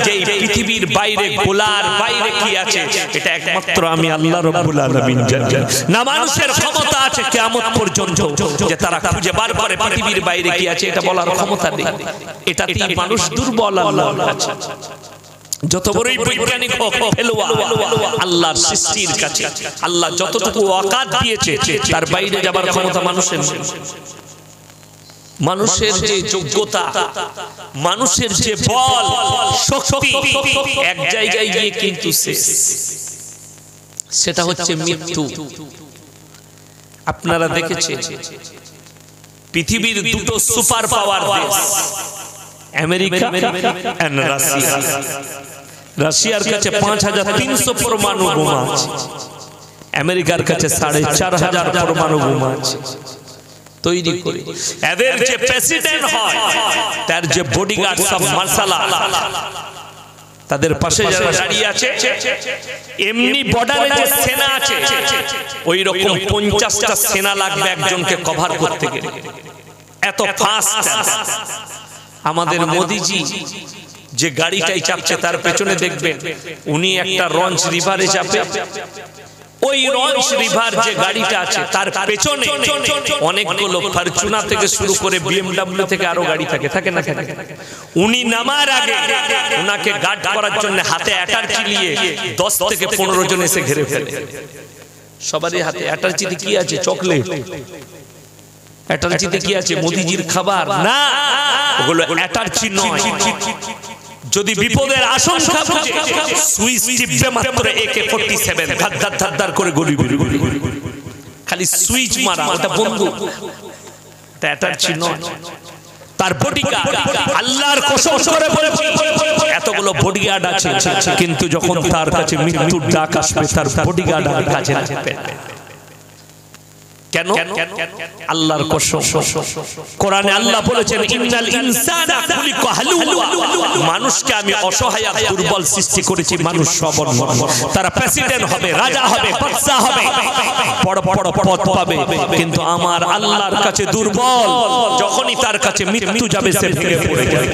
যে এই পৃথিবীর বাইরে গোলার বাইরে কি আছে, এটা একমাত্র আমি আল্লাহ রাব্বুল আলামিন জানি। না মানুষের ক্ষমতা আছে কিয়ামত পর্যন্ত যে তারা খুঁজে বার করে পৃথিবীর বাইরে কি আছে এটা বলার ক্ষমতা নেই, এটাতেই মানুষ দুর্বল আল্লাহর কাছে। যত বড়ই বৈজ্ঞানিক হোক ফেলুয়া আল্লাহর সৃষ্টির কাছে আল্লাহ যতটুকু ওয়াকাত দিয়েছে তার বাইরে যাবার ক্ষমতা মানুষের নেই। মানুষের যে যোগ্যতা, মানুষের যে বল শক্তি এক জায়গায় গিয়ে কিন্তু শেষ, সেটা হচ্ছে মৃত্যু। আপনারা দেখেছেন পৃথিবীর দুটো সুপার পাওয়ার দেশ আমেরিকা এন্ড রাশিয়া। রাশিয়ার কাছে 5300 পরমাণু বোমা আছে, আমেরিকার কাছে 4500 পরমাণু বোমা আছে তৈরি করে। এদের যে প্রেসিডেন্ট হয় তার যে বডিগার্ড সব মার্শালা তাদের পাশে যারা দাঁড়িয়ে আছে, এমনি বর্ডারে যে সেনা আছে ওই রকম 50টা সেনা লাগবে একজনকে কভার করতে গেলে, এত ফাস্ট। আমাদের মোদিজি যে গাড়িটাই চাপছে তার পেছনে দেখবেন উনি একটা রঞ্চ রিভারে চাপে, ওই রঞ্চ রিভার যে গাড়িটা আছে তার পেছনে অনেকগুলো ফরচুনা থেকে শুরু করে BMW থেকে আরো গাড়ি থাকে না থাকে। উনি নামার আগে উনাকে গার্ড করার জন্য হাতে অ্যাটার্চি নিয়ে 10 থেকে 15 জন এসে ঘিরে ফেলে। সবারই হাতে অ্যাটার্চিতে কি আছে? চকলেট। অ্যাটার্চিতে কি আছে? মোদিজির খাবার না, ওগুলো অ্যাটার্চি নয়। যদি বিপদের আশঙ্কা বুঝে সুইচ টিপবে মাত্র AK-47 ধার ধার করে গুলি খালি সুইচ মারা, ওটা বন্দুক, এটা অ্যাটার্চি নয়। তার বডিগার্ড আল্লাহর কসম করে বলছি এতগুলো বডিগার্ড আছে, কিন্তু যখন তার কাছে মৃত্যুর ডাক আসবে তার বডিগার্ড আর কাছে আসবে না। কেন? আল্লাহর কসম, কোরআনে আল্লাহ বলেছেন ইন্নাল ইনসানা খুলিকা হালুয়া, মানুষকে আমি অসহায় আর দুর্বল সৃষ্টি করেছি, মানুষ সবল নয়। তারা প্রেসিডেন্ট হবে, রাজা হবে, বাদশা হবে, বড় বড় পদ পাবে, কিন্তু আমার আল্লাহর কাছে দুর্বল। যখনই তার কাছে মৃত্যু যাবে সে ভেঙে পড়ে যাবে,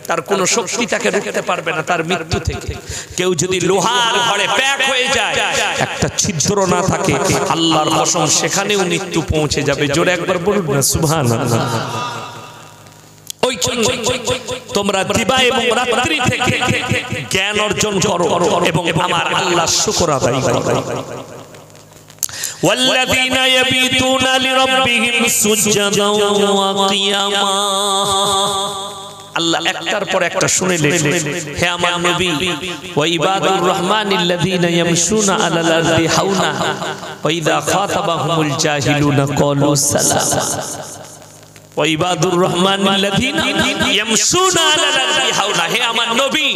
তার কোনো শক্তি তাকে রুখতে পারবে না তার মৃত্যু থেকে। কেউ যদি লোহার ঘরে প্যাক হয়ে যায়, একটা ছিদ্র না থাকে, আল্লাহর কসম সেখানেও মৃত্যু পৌঁছে যাবে। জোরে একবার বলুন না সুবহানাল্লাহ। ওই তোমরা দিবা এবং রাত্রি থেকে জ্ঞান অর্জন করো এবং আমার আল্লাহর শুকর আদায় করো। والذين يبيتون لربهم سجدا وقياما। আল্লাহ একটার পর একটা শুনেলেন, হে আমার নবী, ওয়া ইবাদুর রহমানিল্লাযীনা ইয়ামশুনা আলাল আরদি হাওনা ওয়া ইযা খাতাবাহুমুল জাহিলুনা ক্বালু সালামা। ওয়া ইবাদুর রহমানিল্লাযীনা ইয়ামশুনা আলাল আরদি হাওনা, হে আমার নবী,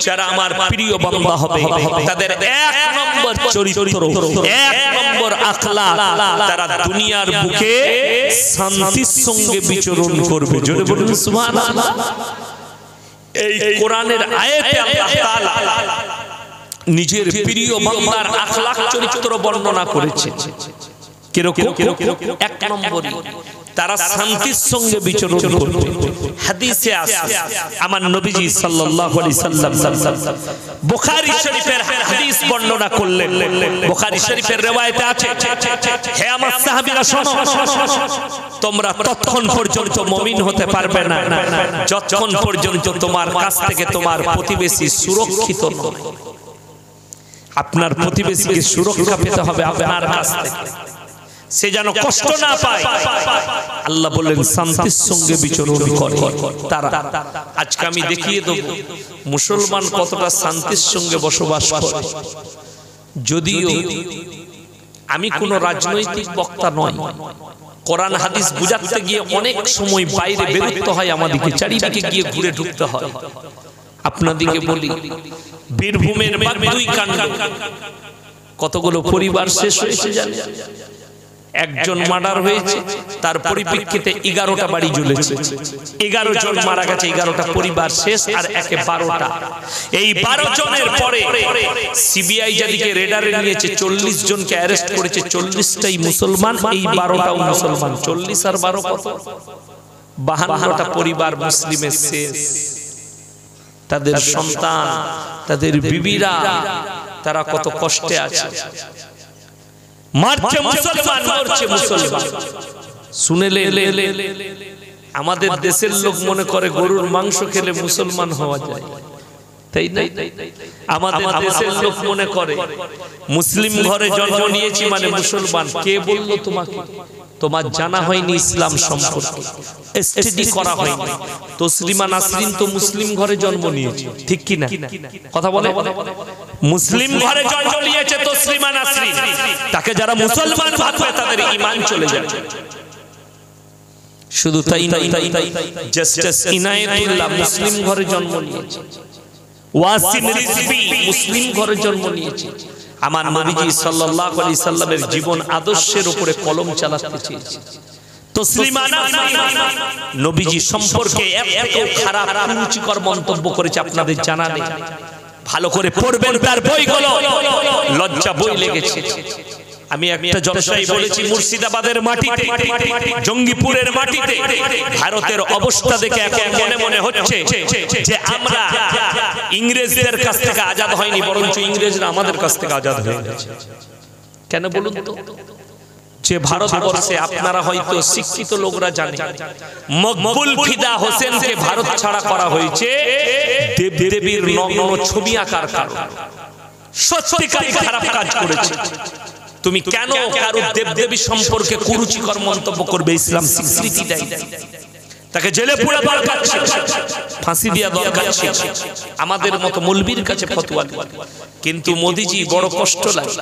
যারা আমার প্রিয় বান্দা হবে তাদের এক নম্বর চরিত্র, এক নম্বর আখলাক, তারা দুনিয়ার বুকে শান্তির সঙ্গে বিচরণ করবে। জোরে বলুন সুবহানাল্লাহ। এই কোরআনের আয়াতে আল্লাহ তাআলা নিজের প্রিয় বান্দার আখলাক চরিত্র বর্ণনা করেছেন। কিরকম? এক নম্বরে তারা শান্তির সঙ্গে বিচরণ করবে। হাদিসে আছে, আমার নবীজি সাল্লাল্লাহু আলাইহি সাল্লাম বুখারী শরীফের হাদিস বর্ণনা করলেন। বুখারী শরীফের riwayate আছে, হে আমার সাহাবীরা শোনো, তোমরা ততক্ষণ পর্যন্ত মুমিন হতে পারবে না যতক্ষণ পর্যন্ত তোমার কাছ থেকে তোমার প্রতিবেশী সুরক্ষিত নয়। আপনার প্রতিবেশীকে সুরক্ষা পেতে হবে আপনার কাছ থেকে, সে যেন কষ্ট না পায়। আল্লাহ বলেন শান্তির সঙ্গে বিচরণ করে তারা। আজকে আমি দেখিয়ে দেব মুসলমান কতটা শান্তির সঙ্গে বসবাস করে। যদিও আমি কোনো রাজনৈতিক বক্তা নই, কোরআন হাদিস বুঝাতে গিয়ে অনেক সময় বাইরে বেরোতে হয়, আমাদেরকে চারিদিকে গিয়ে ঘুরে ঢুকতে হয়। আপনাদেরকে বলি, বীরভূমের বাদুই কাণ্ড, কতগুলো পরিবার শেষ হয়েছে জানেন? একজন মার্ডার হয়েছে, তার পরিপ্রেক্ষিতে 11টা বাড়ি জ্বলেছে, 11 জন মারা গেছে, 11টা পরিবার শেষ, আর একে 12টা। এই 12 জনের পরে সিবিআই যাদেরকে রেডারে নিয়েছে 40 জনকে অ্যারেস্ট করেছে, 40টাই মুসলমান, এই 12টাও মুসলমান। 40 আর 12 কত? 52টা পরিবার মুসলিমের শেষ। তাদের সন্তান, তাদের বিবিরা, তারা কত কষ্টে আছে। মারছে মুসলমান, মরছে মুসলমান। শুনেলে আমাদের দেশের লোক মনে করে গরুর মাংস খেলে মুসলমান হওয়া যায়, তাই না? আমাদের দেশের লোক মনে করে মুসলিম ঘরে জন্ম নিয়েছি মানে মুসলমান। কে বললো তোমাকে? তোমার জানা হয়নি ইসলাম সম্পর্কে, স্টাডি করা হয়নি। তসলিমা নাসরিন তো মুসলিম ঘরে জন্ম নিয়েছে, ঠিক কি না? কথা বলে, মুসলিম ঘরে জন্ম নিয়েছে তসলিমা নাসরিন, তাকে যারা মুসলমান ভাববে তাদের ঈমান চলে যাবে। শুধু তাই নয়, জাস্টিস ইনায়েতুল্লাহ মুসলিম ঘরে জন্ম নিয়েছে, ওয়াসিম রিজভী মুসলিম ঘরে জন্ম নিয়েছে। আমার নবীজি সাল্লাল্লাহু আলাইহি সাল্লামের জীবন আদর্শের উপরে কলম চালাতে চেয়েছে। তসলিমা নাসরিন নবীজি সম্পর্কে এত খারাপ কুরুচিকর মন্তব্য করেছে, আপনাদের জানা নেই। ভালো করে পড়বেন তার বইগুলো, লজ্জা বই লেগেছে। আমি একটা জলসায় বলেছি, মুর্শিদাবাদের মাটিতে, জঙ্গিপুরের মাটিতে ভারতের অবস্থা দেখে এখন মনে মনে হচ্ছে যে আমরা ইংরেজদের কাছ থেকে আজাদ হয়নি, বরঞ্চ ইংরেজরা আমাদের কাছ থেকে আজাদ হয়ে গেছে। কেন বলুন তো? যে ভারতবর্ষে আপনারা হয়তো শিক্ষিত লোকরা জানেন, মকবুল ফিদা হোসেনকে ভারত ছাড়া করা হয়েছে দেবদেবীর নগ্ন ছবি আঁকার কারণে। সত্যিকার খারাপ কাজ করেছে। তুমি কেন কারো দেবদেবী সম্পর্কে কুরুচিকর মন্তব্য করবে? ইসলাম স্বীকৃতি দেয়, তাকে জেলে পুরা দরকার ছিল, ফাঁসি দেওয়া দরকার ছিল, আমাদের মতো মৌলবীর কাছে ফতোয়া। কিন্তু মোদিজি বড় কষ্ট লাগে,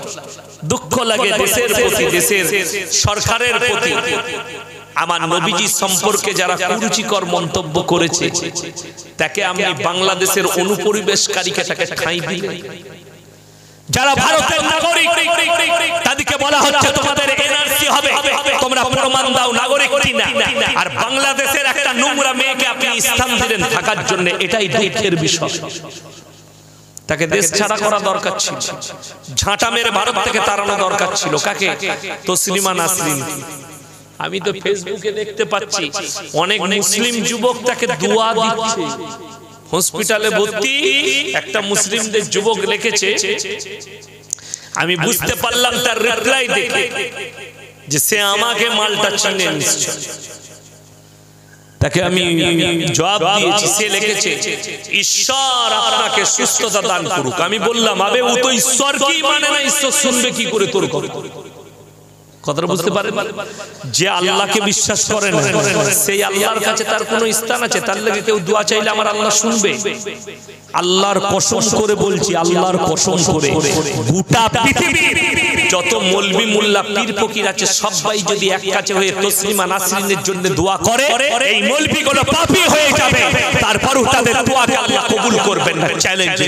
দুঃখ লাগে দেশের প্রতি, দেশের সরকারের প্রতি। আমার নবীজি সম্পর্কে যারা কুরুচিকর মন্তব্য করেছে, তাকে আমি বাংলাদেশের অনুপরিবেশকারীকে তাকে ঠাঁই দিই। যারা ভারতের নাগরিক তাদেরকে বলা হচ্ছে তোমাদের এনআরসি হবে, তোমরা প্রমাণ দাও নাগরিক কিনা। আর বাংলাদেশের একটা নোংরা মেয়েকে আপনি স্থান দিলেন থাকার জন্য, এটাই দুঃখের বিষয়। তাকে দেশ ছাড়া করা দরকার ছিল, ঝাঁটা মেরে ভারত থেকে তাড়ানো দরকার ছিল। কাকে? তসলিমা নাসরিন। আমি তো ফেসবুকে দেখতে পাচ্ছি অনেক মুসলিম যুবক তাকে দোয়া দিচ্ছে। হসপিটালে ভর্তি একটা মুসলিমদের যুবক লিখেছে, আমি বুঝতে পারলাম তার রিপ্লাই দেখে যে সে আমাকে মালটা চিনে নিশ্চয়। তাকে আমি জবাব দিয়েছি, সে লিখেছে ঈশ্বর আপনাকে সুস্থতা দান করুক। আমি বললাম আবে ও তো ঈশ্বর কি মানে না, ঈশ্বর শুনবে কি করে তোর কথা? কথাটা বুঝতে পারেন? যে আল্লাহকে বিশ্বাস করে না সেই আল্লাহর কাছে তার কোনো স্থান আছে? তার লাগে কেউ দোয়া চাইলে আমার আল্লাহ শুনবে? আল্লাহর কসম করে বলছি, আল্লাহর কসম করে, গোটা পৃথিবীর যত মৌলবি মোল্লা পীর ফকির আছে সবাই যদি এক কাছে হয়ে তসলিমা নাসরিনের জন্য দোয়া করে, এই মৌলবিগুলো পাপী হয়ে যাবে, তারপরও তাদের দোয়াকে আল্লাহ কবুল করবেন না। চ্যালেঞ্জ,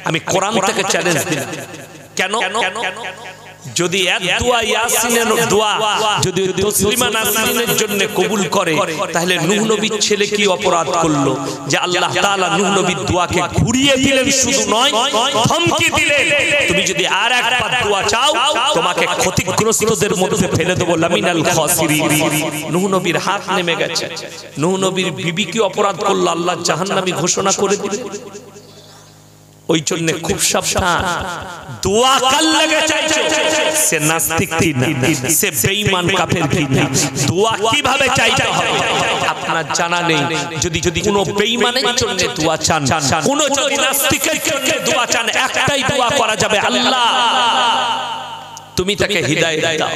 আমি কোরআন থেকে চ্যালেঞ্জ দিলাম। কেন? যদি এক দোয়া ইয়াসিনের দোয়া যদি তসলিমা নাসরিনের জন্য কবুল করে, তাহলে নূহ নবীর ছেলে কি অপরাধ করলো যে আল্লাহ তাআলা নূহ নবীর দোয়াকে ঘুরিয়ে দিলেন? শুধু নয়, ধমকি দিলেন, তুমি যদি আর একবার দোয়া চাও তোমাকে ক্ষতিগ্রস্তদের মধ্যে ফেলে দেব, লামিনাল খাসিরিন। নূহ নবীর হাত নেমে গেছে। নূহ নবীর বিবি কি অপরাধ করলো? আল্লাহ জাহান্নামী ঘোষণা করে দিলেন। ওই জন্য খুব সাবধান, দোয়া কার লাগে চাইছো? সে নাস্তিক কি না, সে বেঈমান কাফের কি না, দোয়া কিভাবে চাইতে হবে আপনার জানা নেই। যদি কোনো বেঈমানের জন্য দোয়া চান, কোনো যদি নাস্তিকের জন্য দোয়া চান, একটাই দোয়া করা যাবে, আল্লাহ তুমি তাকে হিদায়াত দাও।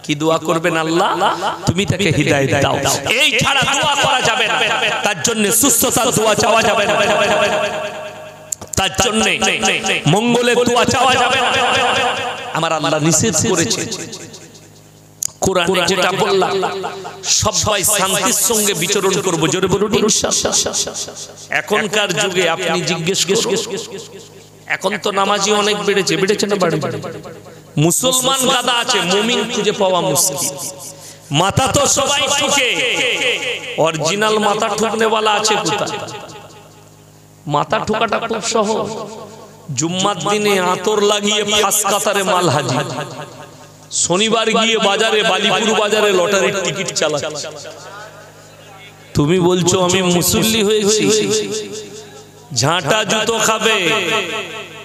কি দোয়া করবেন? আল্লাহ তুমি তাকে হিদায়াত দাও। এই ছাড়া দোয়া করা যাবে না, তার জন্য সুস্থতার দোয়া চাওয়া যাবে না, তার জন্য মঙ্গলের দোয়া চাওয়া যাবে না। আমার আল্লাহ নিষেধ করেছে। কোরআনে যেটা বললাম সবাই শান্তির সঙ্গে বিচরণ করব, জোরে বলুন ইনশাআল্লাহ। এখনকার যুগে আপনি জিজ্ঞেস করুন, এখন তো নামাজি অনেক বেড়েছে না বাড়ে? মুসলমান গাদা আছে, মুমিন খুঁজে পাওয়া মুশকিল। মাথা তো সবাই ঠুকে, অরিজিনাল মাথা ঠুকনেওয়ালা আছে কোথায়? মাথা ঠুকাটা খুব সহজ। জুম্মার দিনে আতর লাগিয়ে ফাঁস কাতারে মাল হাজির, শনিবার গিয়ে বাজারে বালিপুর বাজারে লটারির টিকিট চালাচ্ছে। তুমি বলছো আমি মুসল্লি হয়েছি, ঝাঁটা জুতো খাবে,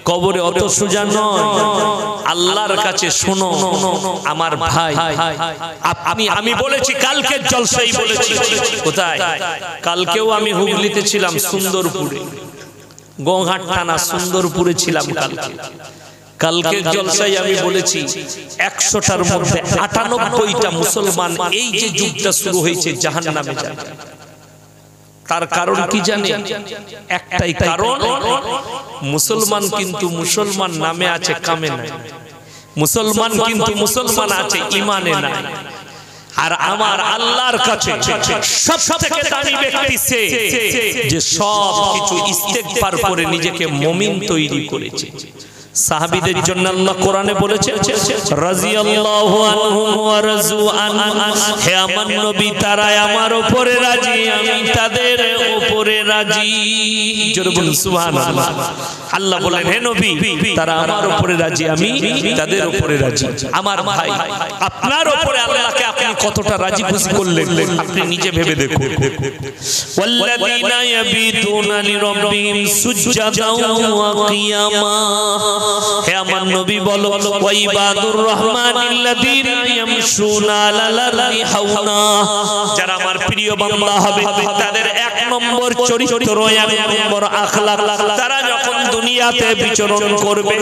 কবরে অত সোজা নয়। আল্লাহর কাছে শোনো আমার ভাই, আমি বলেছি কালকে জলসাই বলেছি। কোথায়? কালকেও আমি হুগলিতে ছিলাম, সুন্দরপুরে, গোঘাট থানা সুন্দরপুরে ছিলাম কালকে জলসাই আমি বলেছি 100টার মধ্যে 98টা মুসলমান এই যে যুগটা শুরু হয়েছে জাহান্নামে যাবে। তার কারণ কি জানে? একটাই কারণ, মুসলমান কিন্তু মুসলমান নামে আছে, কামে নাই। মুসলমান কিন্তু মুসলমান আছে, ইমানে নাই। আর আমার আল্লাহর কাছে সবথেকে দামি ব্যক্তি সে যে সব কিছু ইস্তেগফার করে নিজেকে মুমিন তৈরি করেছে। সাহাবীদের জন্য আল্লাহ কোরআনে বলেছেন রাদিয়াল্লাহু আনহুম ওয়া রাযু আন, হে আমার নবী তারা আমার উপরে রাজি, আমি তাদের উপরে রাজি। জোরে বলুন সুবহানাল্লাহ। আল্লাহ বলেন হে নবী তারা আমার উপরে রাজি, আমি তাদের উপরে রাজি। আমার ভাই, আপনার উপরে আল্লাহকে আপনি কতটা রাজি খুশি করলেন আপনি নিজে ভেবে দেখুন। ওয়াল্লাযীনা ইয়াবিতুনা লিরাব্বিহিম সুজদাও ওয়া কিয়ামা, হে আমার নবী বলো ওয়া ইবাদুর রহমানিল্লাযীনা ইয়ামশুনা আলাল আরদি হাওনা, যারা আমার প্রিয় বান্দা হবে তাদের এক নম্বর চরিত্র, এক নম্বর আখলাক, তারা যখন দুনিয়াতে বিচরণ করবে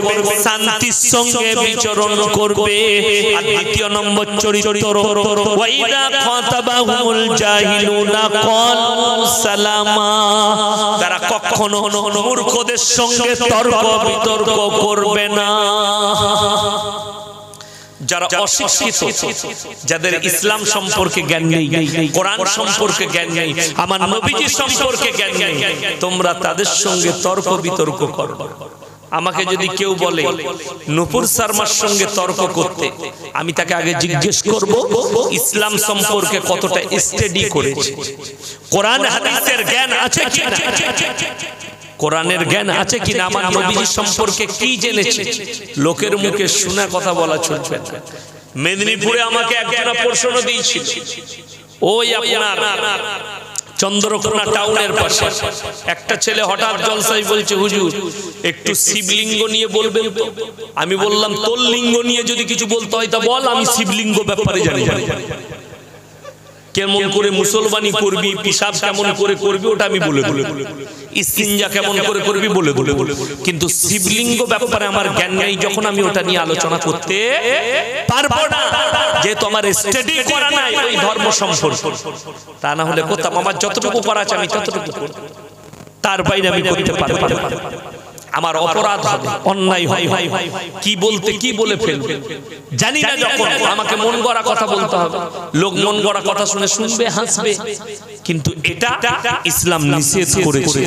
শান্তির সঙ্গে বিচরণ করবে। আর দ্বিতীয় নম্বর চরিত্র ওয়া ইযা খাতাবাহুমুল জাহিলুনা ক্বালু সালামা, তারা কখনো মূর্খদের সঙ্গে তর্ক বিতর্ক করবে না। যারা অশিক্ষিত, যাদের ইসলাম সম্পর্কে জ্ঞান নেই, কোরআন সম্পর্কে জ্ঞান নেই, আমার নবীজি সম্পর্কে জ্ঞান নেই, তোমরা তাদের সঙ্গে তর্ক বিতর্ক করবে। আমাকে যদি কেউ বলে নূপুর শর্মার সঙ্গে তর্ক করতে, আমি তাকে আগে জিজ্ঞেস করব ইসলাম সম্পর্কে কতটা স্টাডি করেছে, কোরআন হাদিসের জ্ঞান আছে কিনা, কোরআনের জ্ঞান আছে কিনা, আমার নবীজি সম্পর্কে কি জেনেছে। লোকের মুখে শোনা কথা বলা চলবে না। মেদিনীপুরে আমাকে একজনা প্রশ্ন দিয়েছিল, ওই আপনার চন্দ্রকোনা টাউনের পাশে একটা ছেলে হঠাৎ জলসাই বলছে হুজুর একটু শিবলিঙ্গ নিয়ে বলবেন তো। আমি বললাম তোর লিঙ্গ নিয়ে যদি কিছু বলতে হয় তা বল, আমি শিবলিঙ্গ ব্যাপারে জানি। কেমন করে মুসলমানি করবি, পিশাব কেমন করে করবি ওটা আমি বলে দেব, ইস্তিনজা কেমন করে করবি বলে দেব, কিন্তু শিবলিঙ্গ ব্যাপারে আমার জ্ঞান নেই যখন আমি ওটা নিয়ে আলোচনা করতে পারবো না, যেহেতু আমার স্টাডি করা নাই ওই ধর্ম সম্পর্কে। তা না হলে কোথাও আমার যতটুকু করা আছে আমি ততটুকু করব, তার বাইরে আমি করতে পারবো না। আমার অপরাধ হবে, অন্যায় হবে, কি বলতে কি বলে ফেলবে জানি না। যখন আমাকে মন গড়া কথা বলতে হবে, লোক মন গড়া কথা শুনে শুনবে, হাসবে, কিন্তু এটা ইসলাম নিষেধ করেছে,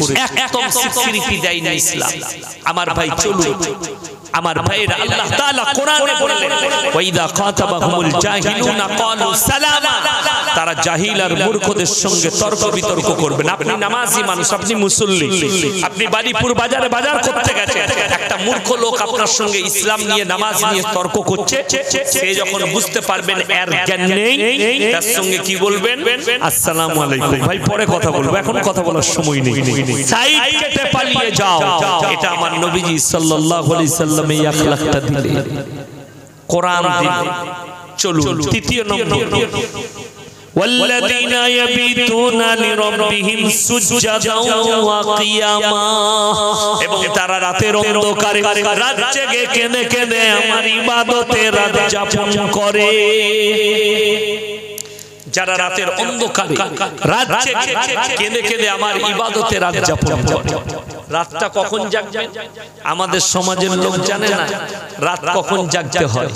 একদম স্বীকৃতি দেয় না ইসলাম। আমার ভাই চলুন, আমার ভাইরা, আল্লাহ তাআলা কোরআনে বললেন ওয়াইদা খাতাবাহুমুল জাহিলুনা ক্বালু সালামা, তারা জাহিল আর মূর্খদের সঙ্গে তর্ক বিতর্ক করবে না। আপনি নামাজি মানুষ, আপনি মুসল্লি, আপনি বাড়িপুর বাজারে বাজার করতে গেছেন, একটা মূর্খ লোক আপনার সঙ্গে ইসলাম নিয়ে নামাজ নিয়ে তর্ক করছে, সে যখন বুঝতে পারবেন এর জ্ঞান নেই, তার সঙ্গে কি বলবেন? আসসালামু আলাইকুম ভাই, পরে কথা বলবো, এখন কথা বলার সময় নেই, সাইড কেটে পালিয়ে যাও। এটা আমার নবীজি সাল্লাল্লাহু আলাইহি সাল্লাম এই আখলাকটা দিলেন, কোরআন দিলেন। চলুন তৃতীয় নম্বর, ওয়াল্লাযীনা ইয়াবিতুনা লিরাব্বিহিম সুজদাও ওয়া কিয়ামা, এবং তারা রাতের অন্ধকারে রাত জেগে কেঁদে কেঁদে আমার ইবাদতে রাত যাপন করে। যারা রাতের অন্ধকারে রাত জেগে কেঁদে কেঁদে আমার ইবাদতে রাত যাপন করে, রাতটা কখন জাগবেন আমাদের সমাজের লোক জানে না। রাত কখন জাগতে হয়,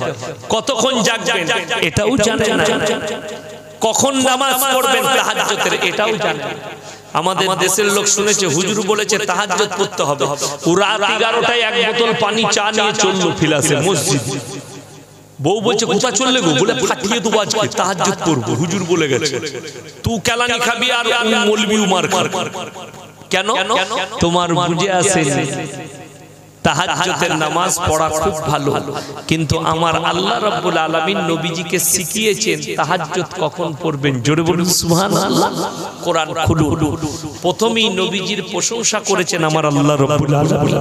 কতক্ষণ জাগবেন এটাও জানে না। কখন নামাজ পড়বেন তাহাজ্জুদের এটাও জানে না। আমাদের দেশের লোক শুনেছে হুজুর বলেছে তাহাজ্জুদ পড়তে হবে, ও রাত 11টায় এক বোতল পানি চা নিয়ে চললো ফিলাসে মসজিদ। বউ বলছে কোথা চললে গো, বলে ফাটিয়ে দেবো আজকে তাহাজ্জুদ পড়বো, হুজুর বলে গেছে। তুই কেলানি খাবি আর মলবি উমার খাবি কেন? তোমার বুঝে আসেনি তাহাজ্জুদের নামাজ পড়া খুব ভালো, কিন্তু আমার আল্লাহ রাব্বুল আলামিন নবীজিকে শিখিয়েছেন তাহাজ্জুদ কখন পড়বেন। জোরে বলুন সুবহানাল্লাহ। কোরআন খুলুন, প্রথমেই নবীজির প্রশংসা করেছেন আমার আল্লাহ রাব্বুল আলামিন।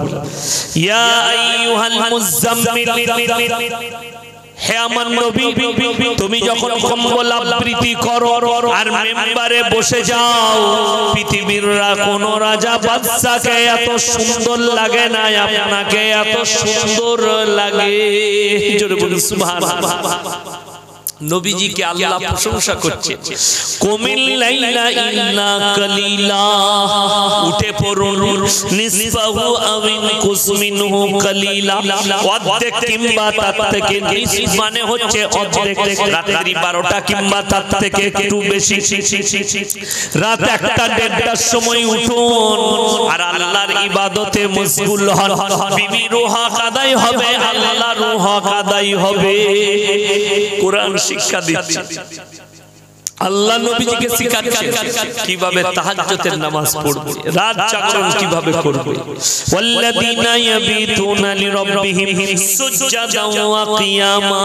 ইয়া আইয়ুহাল মুযাম্মিল, হে আমার নবী তুমি যখন কম্বল আবৃত্তি করো আর মেম্বারে বসে যাও, পৃথিবীর কোন রাজা বাদশাকে এত সুন্দর লাগে না, আপনাকে এত সুন্দর লাগে। জোরে বলুন সুবহানাল্লাহ। নবীজিকে আল্লাহ প্রশংসা করছে। কুমিল লাইলা ইল্লা কালিলা, উঠে পড়ুন নিসফাহু আও ইনকুস মিনহু কালিলা, অর্ধেক কিংবা তার থেকে নিস মানে হচ্ছে অর্ধেক, রাত্রি 12টা কিংবা তার থেকে একটু বেশি, রাত 1টা 1:30টার সময় উঠুন আর আল্লাহর ইবাদতে মশগুল হন। বিবি রুহ আদায় হবে, আল্লাহ রুহ আদায় হবে। কোরআন শিক্ষা দিচ্ছে, আল্লাহ নবীজিকে শিখাচ্ছেন কিভাবে তাহাজ্জুদের নামাজ পড়বে, রাত জাগরণ কিভাবে করবে। ওয়াল্লাযীনা ইয়াবিতুনা লিরাব্বিহিম সুজদান ওয়া কিয়ামা,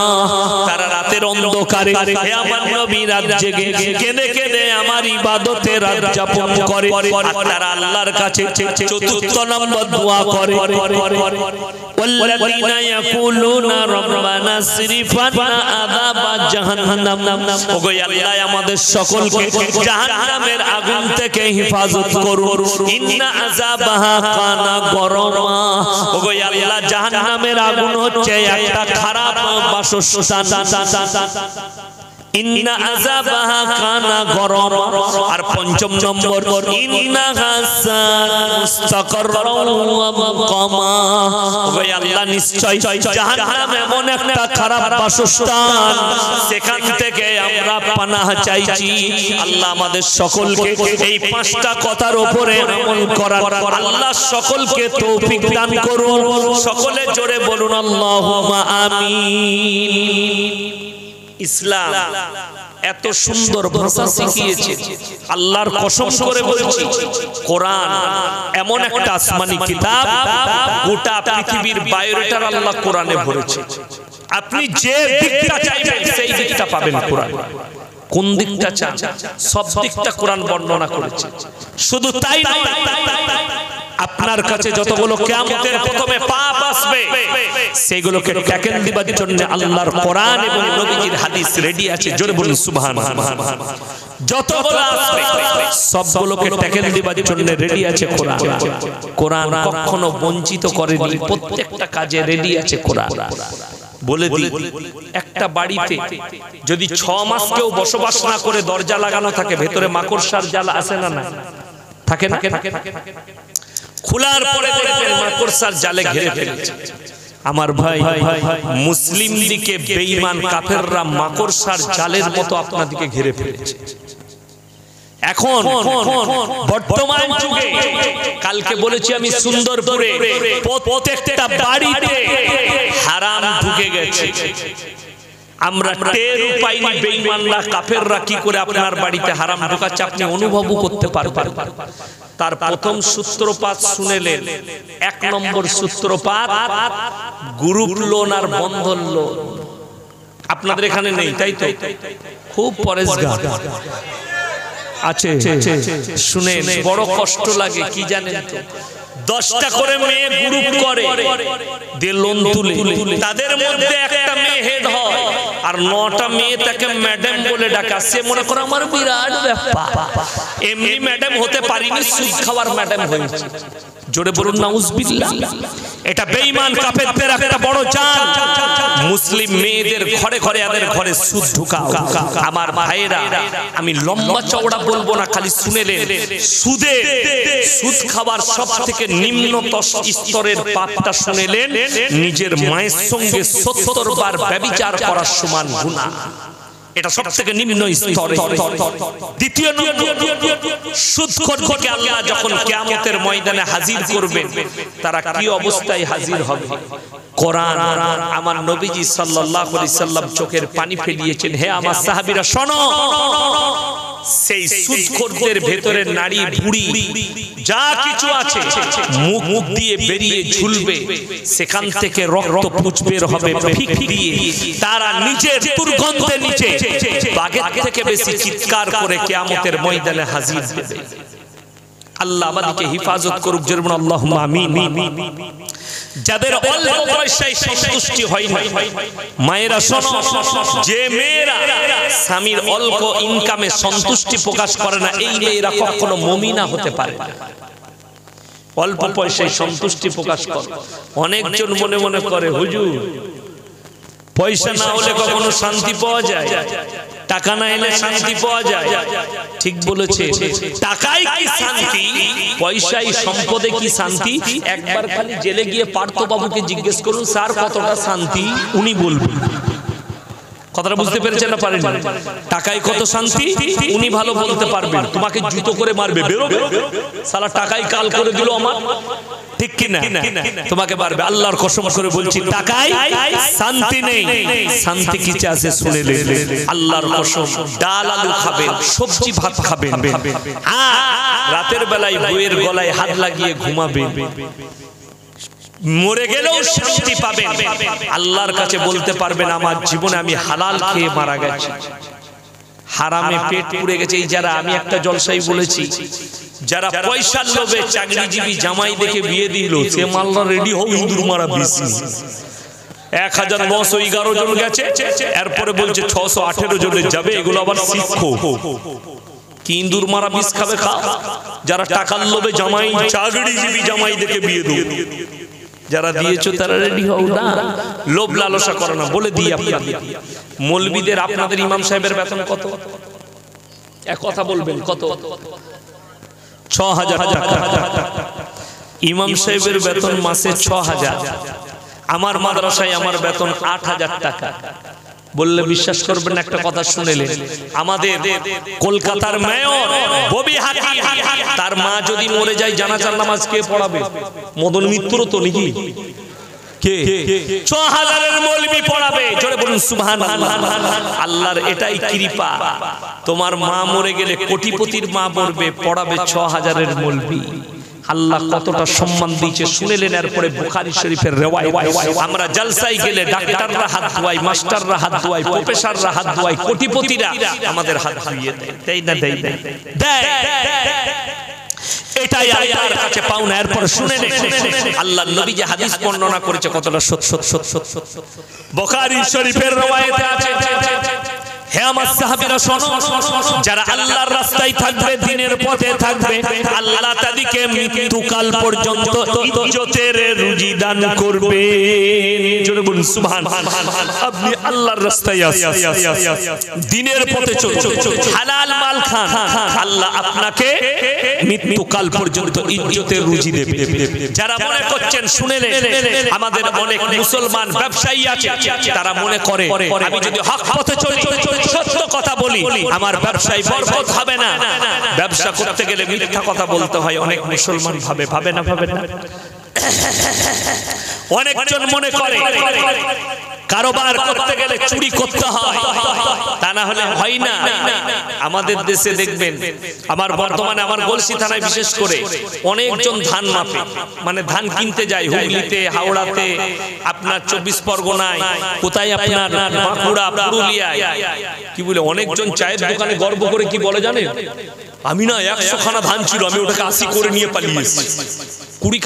তারা রাতের অন্ধকারে হে আমার নবী রাত জেগে কেঁদে কেঁদে আমার ইবাদতে রাত যাপন করে, আর তারা আল্লাহর কাছে চতুর্থ নম্বর দোয়া করে। ওয়াল্লাযীনা ইয়াকুলুনা রাব্বানা সরিফ আন্না আযাবা জাহান্নাম, ওগো আল্লাহ আমাদের সকলকে জাহান্নামের আগুন থেকে হেফাজত করুন। ইন্না আযাবাহা কানা গরমা, ওগো আল্লাহ জাহান্নামের আগুন হচ্ছে একটা খারাপ বাসস্থান। ইন্না আযাবাহা কানা গরম। আর পঞ্চম নম্বর ইন্না হাসান মুস্তাকাররান ওয়া মাকামা, ওই আল্লাহ নিশ্চয় জাহান্নাম এমন একটা খারাপ বাসস্থান, সেখান থেকে আমরা পানাহ চাইছি। আল্লাহ আমাদের সকলকে এই 5টা কথার উপরে আমল করার আল্লাহ সকলকে তৌফিক দান করুন। সকলে জোরে বলুন আল্লাহুম্মা আমিন। ইসলাম এত সুন্দর ভাষা শিখিয়েছে, আল্লাহর কসম করে বলছি কোরআন এমন একটা আসমানি কিতাব, গোটা পৃথিবীর বায়োডাটা আল্লাহ কোরআনে ভরেছে। আপনি যে দিকটা চাইবেন সেই দিকটা পাবেন কোরআনে। কোন দিকটা চান সব দিকটা কোরআন বর্ণনা করেছে। শুধু তাই নয়, আপনার কাছে যতগুলো কিয়ামতের প্রথমে পাপ আসবে সেগুলোকে ট্যাকেল দিবার জন্য আল্লাহর কোরআন এবং নবীজির হাদিস রেডি আছে। জোরে বলুন সুবহানাল্লাহ। যতগুলো আসবে সবগুলোকে ট্যাকেল দিবার জন্য রেডি আছে কোরআন। কোরআন কখনো বঞ্চিত করেনি, প্রত্যেকটা কাজে রেডি আছে কোরআন। বলে দিই, একটা বাড়িতে যদি 6 মাস কেউ বসবাস না করে দরজা লাগানো থাকে, ভেতরে মাকড়সার জাল আসে না? না থাকে না? খোলার পরে দেখবেন মাকড়সার জালে ঘিরে ফেলেছে। আমার ভাই, মুসলিম দিকে বেঈমান কাফেররা মাকড়সার জালের মতো আপনাদেরকে ঘিরে ফেলেছে। এখন বর্তমান যুগে, কালকে বলেছি আমি সুন্দরপুরে প্রত্যেকটা বাড়িতে হারাম ঢুকে গেছে। আমরা টের পাইনি বেঈমানরা কাফেররা কি করে আপনার বাড়িতে হারাম ঢোকাচ্ছে, আপনি অনুভবও করতে পারবেন। তার প্রথম সূত্রপাত শুনেলেন। 1 নম্বর সূত্রপাত গ্রুপ লোন আর বন্ধন লোন। আপনাদের এখানে নেই তাই তো? খুব পরেশগার আছে, শুনে বড় কষ্ট লাগে। কি জানেন তো, 10টা করে মেয়ে গ্রুপ করে দিয়ে লোন তুলে, তাদের মধ্যে একটা মেয়ে হেড হয় আর 9টা মেয়ে তাকে ম্যাডাম বলে ডাকা। সে মনে করে আমার বিরাট ব্যাপার, এমনি ম্যাডাম হতে পারিনি, সুদ খাওয়ার ম্যাডাম হয়েছে। জোরে বলুন নাউজুবিল্লাহ। এটা বেঈমান কাফেরদের একটা বড় জাল। মুসলিম মেয়েদের ঘরে ঘরে এদের ঘরে সুদ ঢুকাও। আমার ভাইয়েরা, আমি লম্বা চওড়া বলবো না, খালি শুনেলেন। সুদ খাবার সব থেকে নিম্ন স্তরের পাপটা শুনেলেন, নিজের মায়ের সঙ্গে 70 বার ব্যভিচার করার সমান গুনাহ। এটা সব থেকে নিম্ন স্তরে। দ্বিতীয় নম্বর, সুদখোরকে আল্লাহ যখন কিয়ামতের ময়দানে হাজির করবেন, তারা কি অবস্থায় হাজির হবে? কোরআন আমার নবীজি সাল্লাল্লাহু আলাইহি সাল্লাম চোখের পানি ফেলিয়েছেন। হে আমার সাহাবীরা শোনো, সেই সুদখোরদের ভেতরে নারী বুড়ি যা কিছু আছে মুখ দিয়ে বেরিয়ে ঝুলবে, সেখান থেকে রক্ত পুঁজ বের হবে ফিক দিয়ে। তারা নিজের দুর্গন্ধে নিচে বাঘের থেকে বেশি চিৎকার করে কিয়ামতের ময়দানে হাজির হবে। আল্লাহ আমাদেরকে হেফাজত করুক, জোরে বলুন আল্লাহুম্মা আমিন। যাদের অল্প পয়সায় সন্তুষ্টি হয় না, মায়েরা শোনো, যে মেয়েরা স্বামীর অল্প ইনকামে সন্তুষ্টি প্রকাশ করে না, এই মেয়েরা কখনো মুমিনা হতে পারে না। অল্প পয়সায় সন্তুষ্টি প্রকাশ করে। অনেকজন মনে মনে করে, হুজুর পয়সা না হলে কখনো শান্তি পাওয়া যায়, টাকা না এলে শান্তি পাওয়া যায়। ঠিক বলেছে, টাকায় কি শান্তি, পয়সায় সম্পদে কি শান্তি? একবার খালি জেলে গিয়ে পার্থ বাবুকে জিজ্ঞেস করুন, স্যার কতটা শান্তি, উনি বলবেন। কথাটা বুঝতে পেরেছেন না পারেন? টাকায় কত শান্তি উনি ভালো বলতে পারবেন। তোমাকে জুতো করে মারবে, বেরোবে, সালা টাকায় কাল করে দিল আমার, ঠিক কি না? তোমাকে মারবে। আল্লাহর কসম করে বলছি, টাকায় শান্তি নেই। শান্তি কি আছে শুনেলে, আল্লাহর কসম, ডাল আলু খাবেন, সবজি ভাত খাবেন, আর রাতের বেলায় বইয়ের গলায় হাত লাগিয়ে ঘুমাবেন, মরে গেলেও শান্তি পাবেন। আল্লাহর কাছে বলতে পারবেন, আমার জীবনে আমি হালাল খেয়ে মারা গেছি, হারামে পেট পুড়ে গেছে। এই যারা, আমি একটা জলসাই বলেছি, যারা পয়সার লোভে চাকরিজীবী জামাই দেখে বিয়ে দিল, সে মাল্লা রেডি হও, ইঁদুর মারা বেশি। 1911 জন গেছে, এরপরে বলছে 618 জনের যাবে, এগুলো আবার শিক্ষো। কি ইঁদুর মারা বিষ খাবে? খাও। যারা টাকার লোভে জামাই, চাকরিজীবী জামাই দেখে বিয়ে দিল, যারা দিয়েছো তারা রেডি হও না, লোভ লালসা করো না। বলে দিই আপনাদের, মৌলবীদের আপনাদের ইমাম সাহেবের বেতন কত? এক কথা বলবেন, কত? 6000 টাকা। ইমাম সাহেবের বেতন মাসে 6000। আমার মাদ্রাসায় আমার বেতন 8000 টাকা। বললে বিশ্বাস করবেন না, একটা কথা শুনেলেন, আমাদের কলকাতার মেয়র ববি হাকিম, তার মা যদি মরে যায়, জানাজার নামাজ কে পড়াবে? মদন মিত্র তো নাকি? কে? 6000-এর মৌলবি পড়াবে। জোরে বলুন সুবহানাল্লাহ। আল্লাহর এটাই কৃপা। তোমার মা মরে গেলে কোটিপতির মা মরবে, পড়াবে 6000-এর মৌলবি। আল্লাহ কতটা সম্মান দিয়েছে শুনেলেন। এরপরে বুখারী শরীফের রিওয়ায়াত, আমরা জলসায় গেলে ডাক্তাররা হাত ধোয়, মাস্টাররা হাত ধোয়, প্রফেসররা হাত ধোয়, কোটিপতিরা আমাদের হাত ধুইয়ে দেয়। দেয় না? দেয়। এটাই আল্লাহর কাছে পাওনা। এরপর শুনে নেন, আল্লাহর নবী যে হাদিস বর্ণনা করেছে কতটা সত্য। বুখারী শরীফের রিওয়ায়াতে আছে, হে আমার সাহাবীরা শোনো, যারা আল্লাহর রাস্তায় থাকবে, দ্বীনের পথে থাকবে, আল্লাহ তাদেরকে মৃত্যুকাল পর্যন্ত ইজ্জতের রুজি দান করবেন। জোরে বলুন সুবহানাল্লাহ। আপনি আল্লাহর রাস্তায় আছেন, দ্বীনের পথে চলছেন, হালাল মাল খান, আল্লাহ আপনাকে মৃত্যুকাল পর্যন্ত ইজ্জতের রুজি দেবে। যারা মনে করছেন, শুনেলেন, আমাদের অনেক মুসলমান ব্যবসায়ী আছে, তারা মনে করে আমি যদি হক পথে চলি, সত্য কথা বলি, আমার ব্যবসায় বরকত হবে না। ব্যবসা করতে গেলে মিথ্যা কথা বলতে হয়। অনেক মুসলমান ভাবে না। অনেকজন মনে করে কারোবার করতে গেলে চুরি করতে হয়, তা না হলে হয় না। আমাদের দেশে দেখবেন, আমার বর্তমানে আমার গলসি থানায় বিশেষ করে অনেকজন ধান মাপে, মানে ধান কিনতে যায়, হুগলিতে, হাওড়াতে, আপনার 24 পরগনায়, কোথায় আপনার বাঁকুড়া, পুরুলিয়ায়, কি বলে, অনেকজন চায়ের দোকানে গর্ব করে কি বলে জানেন? আমি না 100 খানা ধান ছিল, আমি ওটাকে 80 করে নিয়ে পালিয়ে এসেছি।